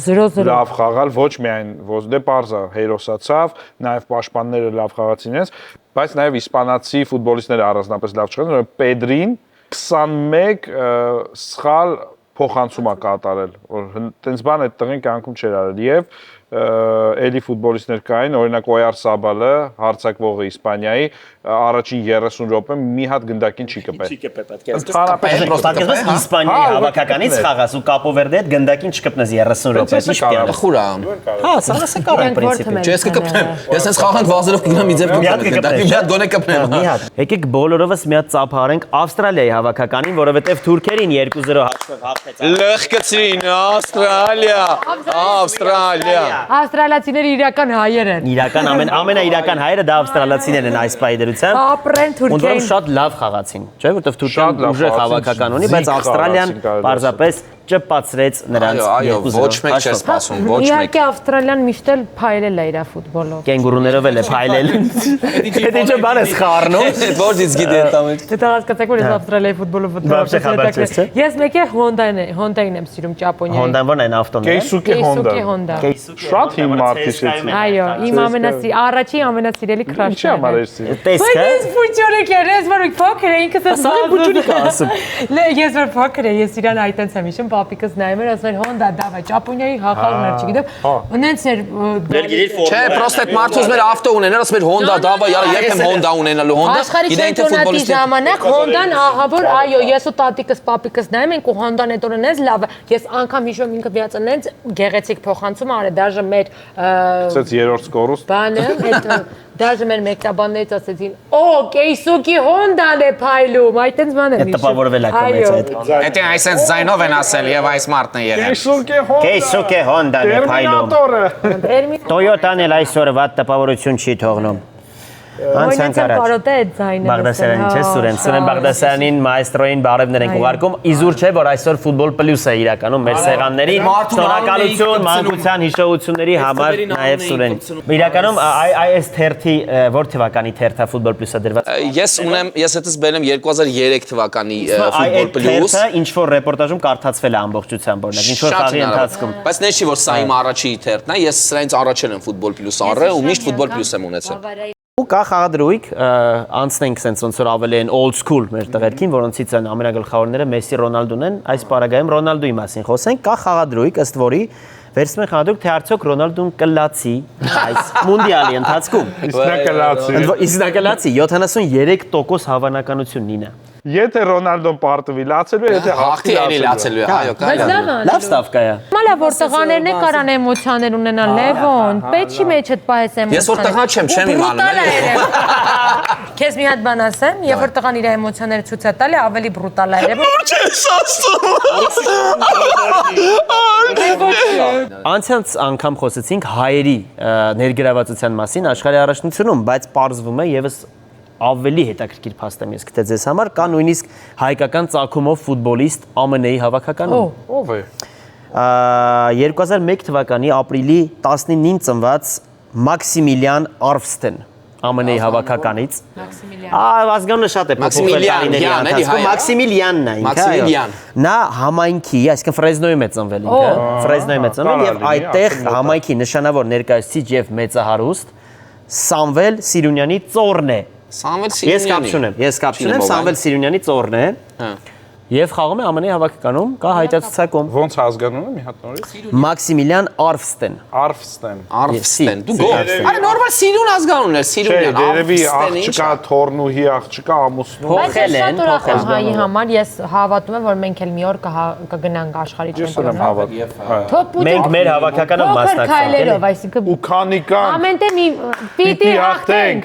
0-0 լավ խաղալ, ոչ միայն դե պարզա հերոսացավ, նաև պաշտպանները լավ խաղացին ես, բայց նաև իսպանացի ֆուտբոլիստները առանձնապես լավ չխաղացին, Պեդրին 21 սխալ փոխանցում է կատարել, որ տենց բան այդ տղեն կյանքում չէր արել եւ էլի ֆուտբոլիստներ կային, օրինակ Օյար Սաբալը, հարցակվողը Իսպանիայի, առաջին 30 րոպե մի հատ գնդակին չի կպել։ Ընդհանրապես պրոստակես Իսպանիայի հավաքականից խաղաս ու Կապո Վերդե հետ գնդակին չկպնես 30 րոպե, ի՞նչ պիտի Խուրա։ Հա, սա է կարող պրինցիպը։ Չես կկպնեմ։ Ես հենց խաղանք վազելով կգնամ իձև կպնեմ։ Մի հատ գոնե կպնեմ։ Մի հատ։ Եկեք բոլորովս մի հատ ծափարենք Ավստրալիայի հավաքականին, որովհետև թուրքերին 2-0 հաղթեց։ Լղկցրին Ավստրալիա։ Ավստրալիա։ Ավստրալիացիները իրական հայեր են։ Իրական ամենաիրական հայերը դա ավստրալիացիներն են այս պահի դրությամբ։ Ապրեն Ոնց Թուրքիային։ շատ լավ խաղացին, չէ՞, որովհետև Թուրքիան ուժեղ հավաքական ունի, բայց Ավստրալիան պարզապես ճպացրեց նրանց 2-0։ Ոչ մեկ չէ սպասում, ոչ մեկ։ Իհարկե Ավստրալիան միշտ էլ փայլել է իր ֆուտբոլով։ Կենգուրուներով էլ է փայլել։ Դա ինչ բան է խառնում։ Որից գիտի այդ ամեն։ Դա հասկացեք որ ես Ավստրալիայի ֆուտբոլով Բաբշե խաբար չէ։ Ես մեկ է Հոնդային եմ սիրում Ճապոնիայի։ Հոնդան ո՞րն են ավտոները։ Կեյսուկի Հոնդա։ Շատ հիմ մարդիշեցի։ Այո, իմ առաջի ամենասիրելի քրաշն Ինչի՞ համար էսի։ Տեսքը։ Բայց ֆուտբոլիկ էր, ես որ փոքր էի ինքս Սա բուջուրիկ ասում։ Ես որ փոքր էի, ես իրան այտենց եմ հիշում, պապիկս նայում էր, ասում էր Հոնդա դավայ, Ճապոնիայի հաղթողն էր, չգիտեմ։ Ունենց էր Չէ, պրոստը այդ մարդուց մեր ավտո ունենել, ասում էր Հոնդա դավայ, յարա երբ եմ Հոնդա ունենալու Հոնդա։ Աշխարհի չեմպիոնատի ժամանակ Հոնդան ահավոր, այո, ես ու տատիկս պապիկս նայում ենք ու Հոնդան այդ օրենից լավ է։ Ես անգամ հիշում ինքը միացնենց գեղեցիկ փոխանցում արել, դաժե մեր Ցած երրորդ սկորուստ։ բանը, այդ դաժե մեր մեկտաբաններից ասեցին, «Օ, Կեյսուկի Հոնդան է փայլում», այտենց բան եմ հիշում։ Տպավորվել է կոմեց այդ։ Դա այսպես ձայնով են ասել եւ այս մարդն է եղել։ Կեյսուկե Հոնդան է փայլում։ Toyota-ն էլ այսօր վատ տպավորություն չի թողնում։ Անցանք առաջ։ Կարոտե այդ ձայնը։ Բաղդասարյանին չէ Սուրեն։ Սուրեն Բաղդասարյանին մայստրոին բարևներ ենք ուղարկում։ Իզուր չէ, որ այսօր ֆուտբոլ պլյուս է իրականում մեր սեղանների շնորհակալություն մանկության հիշողությունների համար նաև Սուրեն։ Իրականում այս թերթի որ թվականի թերթա ֆուտբոլ պլյուսը դրված։ Ես հետս բերեմ 2003 թվականի ֆուտբոլ պլյուս։ Թերթը ինչ որ ռեպորտաժում կարդացվել է ամբողջությամբ, օրինակ, ինչ որ խաղի ընթացքում։ Բայց նշի որ սա իմ առաջի թերթն է, ես սրանից առաջել եմ ֆուտբol պլյուս առը ու միշտ ֆուտբol պլյուս եմ ունեցել։ Ու կա խաղադրույք, անցնենք sense ոնց որ ավելի են old school մեր տղերքին, որոնցից են ամենագլխավորները Մեսսի, Ռոնալդուն են, այս պարագայում Ռոնալդուի մասին խոսենք, կա խաղադրույք, ըստ որի վերցնում են խաղադրույք, թե արդյոք Ռոնալդուն կլացի այս մունդիալի ընթացքում։ Իսկ նա կլացի 73% հավանականություն նինա։ Եթե Ռոնալդոն պարտվի լացելու է, եթե հաղթի էլի լացելու է, այո, կարելի է։ Լավ ստավկա է։ Մալա որ տղաներն է կարան էմոցիաներ ունենան Լևոն, պետք չի մեջ այդ պահես էմոցիաներ։ Ես որ տղա չեմ, չեմ իմանում։ Քեզ մի հատ բան ասեմ, երբ որ տղան իր էմոցիաները ցույց է տալի, ավելի բրուտալ է Լևոն։ Ո՞ւր ես ասում։ Անցած անգամ խոսեցինք հայերի ներգրավվածության մասին աշխարհի առաջնությունում, բայց պարզվում է եւս ավելի հետաքրքիր փաստ եմ ես գտե ձեզ համար կա նույնիսկ հայկական ծագումով ֆուտբոլիստ ԱՄՆ-ի հավաքականում։ ով է։ 2001 թվականի ապրիլի 19-ին ծնված Մաքսիմիլիան Արվստեն ԱՄՆ-ի հավաքականից։ Ազգանունը շատ է փոփոխվել տարիների ընթացքում։ Մաքսիմիլիանն է ինքը։ Նա համայնքի, այսինքն Ֆրեզնոյում է ծնվել ինքը, Ֆրեզնոյում է ծնվել եւ այդտեղ համայնքի նշանավոր ներկայացուցիչ եւ մեծահարուստ Սամվել Սիրունյանի ծոռն է։ Ես կապ չունեմ, Սամվել Սիրունյանի ծոռն է։ Եվ խաղում է ԱՄՆ-ի հավաքականում, կա հայտարարություն։ Ոնց ազգանունը մի հատ նորից։ Մաքսիմիլիան Արվստեն։ Արվստեն։ Դու գո։ Արա նորմալ Սիրուն ազգանունն է, Սիրունյան։ Չէ, երևի աղջկա թորնուհի, աղջկա ամուսնու։ Փոխել են, փոխել հայի համար ես հավատում եմ, որ մենք էլ մի օր կգնանք աշխարհի չեմպիոնատ։ Մենք մեր հավաքականում մասնակցենք։ Այսինքն ու քանի կան։ ամենտե պիտի հաղթենք։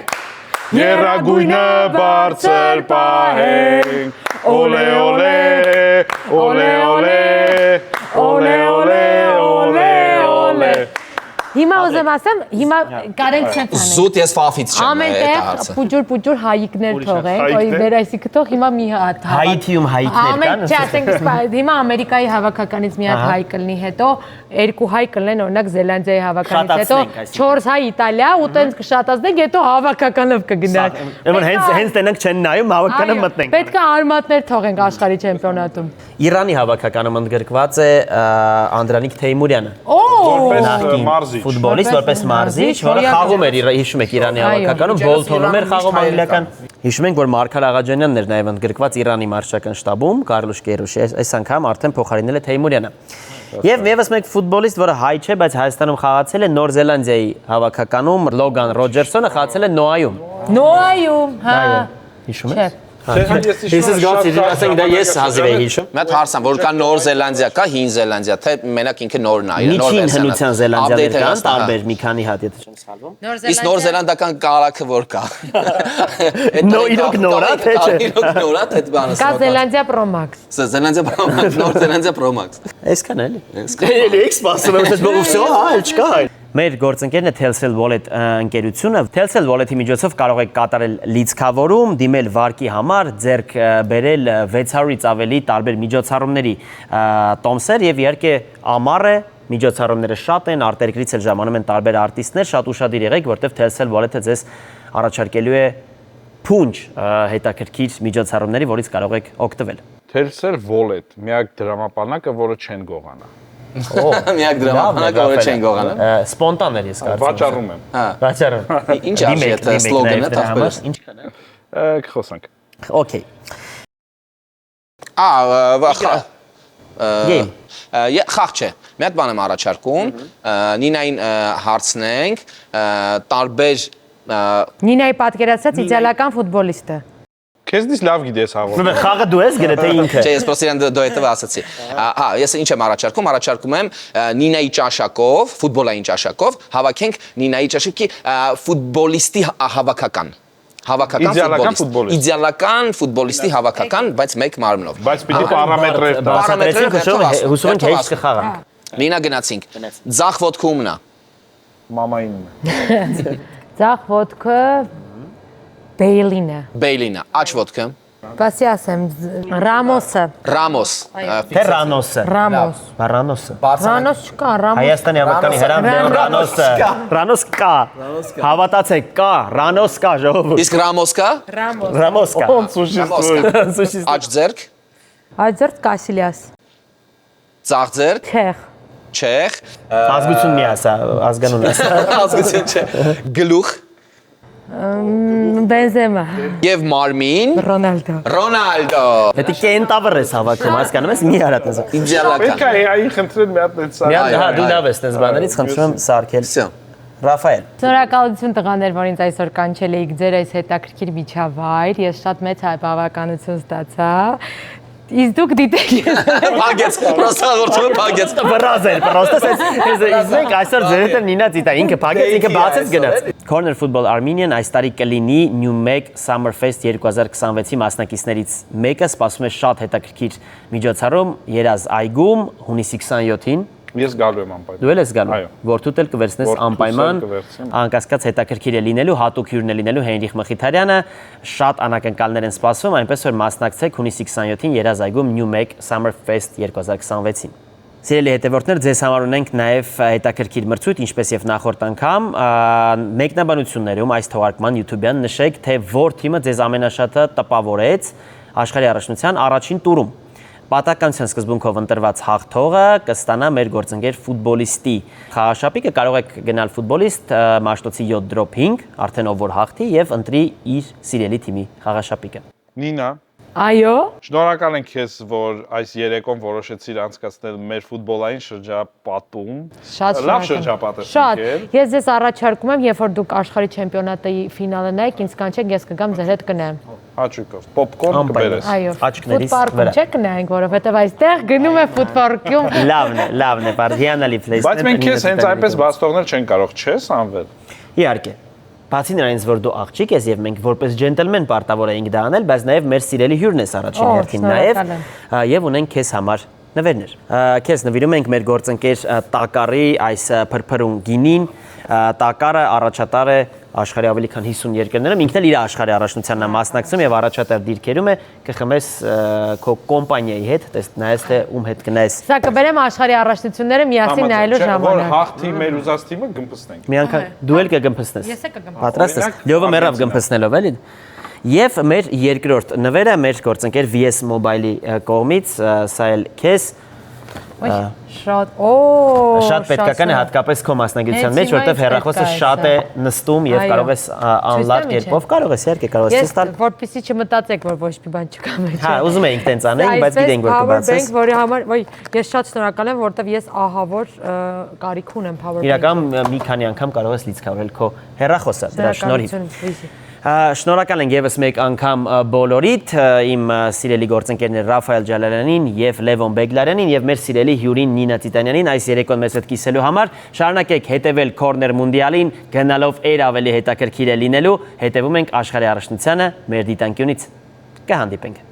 Երագույնը բարձր պահենք։ Օլե օլե, օլե օլե, օլե օլե, օլե օլե։ Հիմա ուզեմ ասեմ, հիմա կարենք ցած անենք։ Զուտ ես ֆաֆից չեմ ամենտեղ պուջուր հայիկներ թողենք, ոյ մեր այսինքն թող հիմա մի հատ Հայիթիում հայիկներ կան։ Չէ, ասենք հիմա Ամերիկայի հավաքականից մի հատ հայ կլինի, հետո երկու հայ կլինեն, օրինակ Զելանդիայի հավաքականից, հետո 4 հայ Իտալիա ու տենց կշատացնենք, հետո հավաքականով կգնանք։ Ուրեմն հենց տենանք չեն նայում, հավաքականը մտնենք։ Պետք է արմատներ թողենք աշխարհի չեմպիոնատում։ Իրանի հավաքականում ընդգրկված է Անդրանիկ Թեյմուրյանը։ Օ, որպես մարզիչ։ Ֆուտբոլիստ որպես մարզիչ, որը խաղում էր, հիշում եք Իրանի հավաքականում, Բոլթոնում էր խաղում անգլիական։ Հիշում ենք, որ Մարգար Աղաջանյանն էր նաև ընդգրկված Իրանի մարզչական շտաբում, Կարլուշ Կերուշի, այս անգամ արդեն փոխարինել է Թեյմուրյանը։ Եվ եւս մեկ ֆուտբոլիստ, որը հայ չէ, բայց Հայաստանում խաղացել է Նոր Զելանդիայի հավաքականում, Լոգան Ռոջերսոնը խաղացել է Նոայում։ Նոայում, հա։ Հիշում եք։ Ես ասենք դա ես հազիվ էի հիշում։ Մեծ հարցան, որ կա Նոր Զելանդիա, կա Հին Զելանդիա, թե մենակ ինքը նորն է, Միջին հնության Զելանդիաներ կան, տարբեր մի քանի հատ, եթե չեմ սխալվում։ Իսկ Նոր Զելանդական կարակը որ կա։ Իրոք նորա, թե չէ։ Իրոք նորա, թե բանը։ Կա Զելանդիա Pro Max։ Զելանդիա Pro Max, Նոր Զելանդիա Pro Max։ Այսքան էլի։ Էլի եք սպասում եմ, ասես բողոքսո, հա, էլ չկա։ Մեր գործընկերն է Telcel Wallet ընկերությունը։ Telcel Wallet-ի միջոցով կարող եք կատարել լիցքավորում, դիմել վարկի համար, ձեռք բերել 600-ից ավելի տարբեր միջոցառումների տոմսեր եւ իհարկե ամառ է, միջոցառումները շատ են, արտերկրից էլ ժամանում են տարբեր արտիստներ, շատ ուշադիր եղեք, որտեղ Telcel Wallet-ը ձեզ առաջարկելու է փունջ հետաքրքիր միջոցառումների, որից կարող եք օգտվել։ Telcel Wallet, միակ դրամապանակը, որը չեն գողանա։ Միակ դրամապանակը, որը չեն գողանա։ Սպոնտան էր ես կարծում։ Վաճառում եմ։ Վաճառում։ Ինչ արժի է սլոգանը, տախտերս։ Ինչքան է։ Կխոսանք։ Okay։ Game։ Խաղ չէ։ Մի հատ բան եմ առաջարկում։ Նինային հարցնենք, տարբեր Նինայի պատկերացած իդեալական ֆուտբոլիստը։ Քեզնից լավ գիտես հաղորդում։ Խաղը դու ես գրեթե ինքը։ Չէ, ես պրոստը իրան դու հետևը ասացի։ Հա, ես ինչ եմ առաջարկում, առաջարկում եմ Նինայի ճաշակով, ֆուտբոլային ճաշակով, հավաքենք Նինայի ճաշակի ֆուտբոլիստի հավաքական։ Հավաքական ֆուտբոլիստ։ Իդեալական ֆուտբոլիստի հավաքական, բայց մեկ մարմնով։ Բայց պիտի պարամետրեր տա։ Պարամետրեր հուսում ենք հեչ կխաղանք։ Նինա գնացինք։ Ձախ ոտքը ումն է։ Մամայինն է։ Ձախ ոտքը Բեյլինը։ Բեյլինը, աջ ոտքը։ Բասի ասեմ, Ռամոսը։ Ռամոս։ Թե Ռանոսը։ Ռամոս։ Ռանոսը։ Ռանոս չկա, Ռամոս։ Հայաստանի հավաքանի հրամ Ռանոսը։ Ռանոս կա։ Հավատացեք, կա, Ռանոս կա, ժողովուրդ։ Իսկ Ռամոս կա։ Ռամոս կա։ Սուշիստ։ Աջ ձեռք։ Աջերտ Կասիլիաս։ Ձախ ձեռք։ Չեխ։ Չեխ։ Ազգություն մի ասա, ազգանուն ասա։ Ազգություն չէ։ Գլուխ։ Բենզեմա։ Եվ մարմին։ Ռոնալդո։ Ռոնալդո։ Դա կենտավր ես հավաքում, հասկանում ես, մի արած ես։ Իդեալական։ Պետք է այն խնդրել մի հատ այդ Մի հատ, հա, դու լավ ես տես բաներից, խնդրում եմ սարքել։ Всё։ Ռաֆայել։ Շնորհակալություն տղաներ, որ ինձ այսօր կանչել եք ձեր այս հետաքրքիր միջավայր։ Ես շատ մեծ բավականություն ստացա։ Իսկ դուք դիտեք ես։ Բագեց, պրոստը հաղորդումը բագեց։ Բրազել, պրոստը ես այսօր ձեր հետ Նինա դիտա, ինքը փակեց, ինքը բացեց գնաց։ Corner Football Armenian այս տարի կլինի New Meg Summer Fest 2026-ի մասնակիցներից մեկը, սպասում է շատ հետաքրքիր միջոցառում Երազ այգում հունիսի 27-ին։ Ես գալու եմ անպայման։ Դու էլ ես գալու։ Որդուդ էլ կվերցնես անպայման, անկասկած հետաքրքիր է լինելու, հատուկ հյուրն է լինելու Հենրիխ Մխիթարյանը, շատ անակնկալներ են սպասվում, այնպես որ մասնակցեք հունիսի 27-ին Երազ այգում New Meg Summer Fest 2026-ին։ Սիրելի հետևորդներ, ձեզ համար ունենք նաև հետաքրքիր մրցույթ, ինչպես եւ նախորդ անգամ, մեկնաբանություններում այս թողարկման YouTube-յան նշեք, թե որ թիմը ձեզ ամենաշատը տպավորեց աշխարհի առաջնության առաջին տուրում։ Պատահականության սկզբունքով ընտրված հաղթողը կստանա մեր գործընկեր ֆուտբոլիստի խաղաշապիկը, կարող եք գնալ ֆուտբոլիստ Մաշտոցի 7 դրոպ 5, արդեն ով որ հաղթի եւ ընտրի իր սիրելի թիմի խաղաշապիկը։ Նինա, Այո։ շնորհակալ ենք քեզ, որ այս երեկոն որոշեցիր անցկացնել մեր ֆուտբոլային շրջապատում։ Շատ լավ շրջապատ է։ Շատ։ Ես ձեզ առաջարկում եմ, երբ որ դուք աշխարհի չեմպիոնատի ֆինալը նայեք, ինձ կանչեք, ես կգամ ձեր հետ կնայեմ։ Հաճույքով։ Պոպկորն կբերես։ Այո։ Աչքներիս ֆուտպարկում չէ կնայենք, որովհետև այստեղ գնում է ֆուտպարկում։ Լավն է, բարդիանալի պլեյս։ Բայց մենք քեզ հենց այնպես բաց թողնել չեն կարող, չէ՞, Սամվել։ Իհարկե։ Բացի նրանից, որ դու աղջիկ ես եւ մենք որպես ջենտլմեն պարտավոր էինք դա անել, բայց նաեւ մեր սիրելի հյուրն ես առաջին հերթին նաեւ եւ ունենք քեզ համար նվերներ։ Քեզ նվիրում ենք մեր գործընկեր Տակարի այս փրփրուն գինին։ Տակարը առաջատար է աշխարհի ավելի քան 50 երկրներում, ինքն էլ իր աշխարհի առաջնությանն է մասնակցում եւ առաջատար դիրքերում է, կխմես քո կոմպանիայի հետ, նայես թե ում հետ գնաես։ Սա կբերեմ աշխարհի առաջնությունները միասին նայելու ժամանակ։ Որ հաղթի մեր ուզած թիմը գմփստենք։ Մի անգամ դու էլ կգմփստես։ Ես էլ կգմփստեմ։ Պատրաստ ես։ Լյովը մեռավ գմփստելով էլի։ Եվ մեր երկրորդ նվերը մեր գործընկեր VS Mobile-ի կողմից, սա էլ քեզ Շատ Շատ պետքական է հատկապես քո մասնագիտության մեջ, որտեղ հեռախոսը շատ է նստում եւ կարող ես անլար կերպով կարող ես իհարկե կարող ես ստալ։ Որպեսզի չմտածեք, որ ոչ մի բան չկա մեջ։ Հա, ուզում էինք տենց անենք, բայց գիտենք որ կբացես։ Որի համար ես շատ շնորհակալ եմ, որովհետեւ ես ահա որ կարիք ունեմ power bank։ Իրական մի քանի անգամ կարող ես լիցքավորել քո հեռախոսը դրա շնորհիվ։ Շնորհակալ ենք եւս մեկ անգամ բոլորիդ, իմ սիրելի գործընկերներ Ռաֆայել Ջալալյանին եւ Լևոն Բեգլարյանին եւ մեր սիրելի հյուրին Նինա Տիտանյանին այս երեկոն մեզ հետ կիսելու համար։ Շարունակեք հետեւել Corner Mundial-ին, գնալով ավելի հետաքրքիր է լինելու, հետևում ենք աշխարհի առաջնությանը մեր դիտանկյունից։ Կհանդիպենք։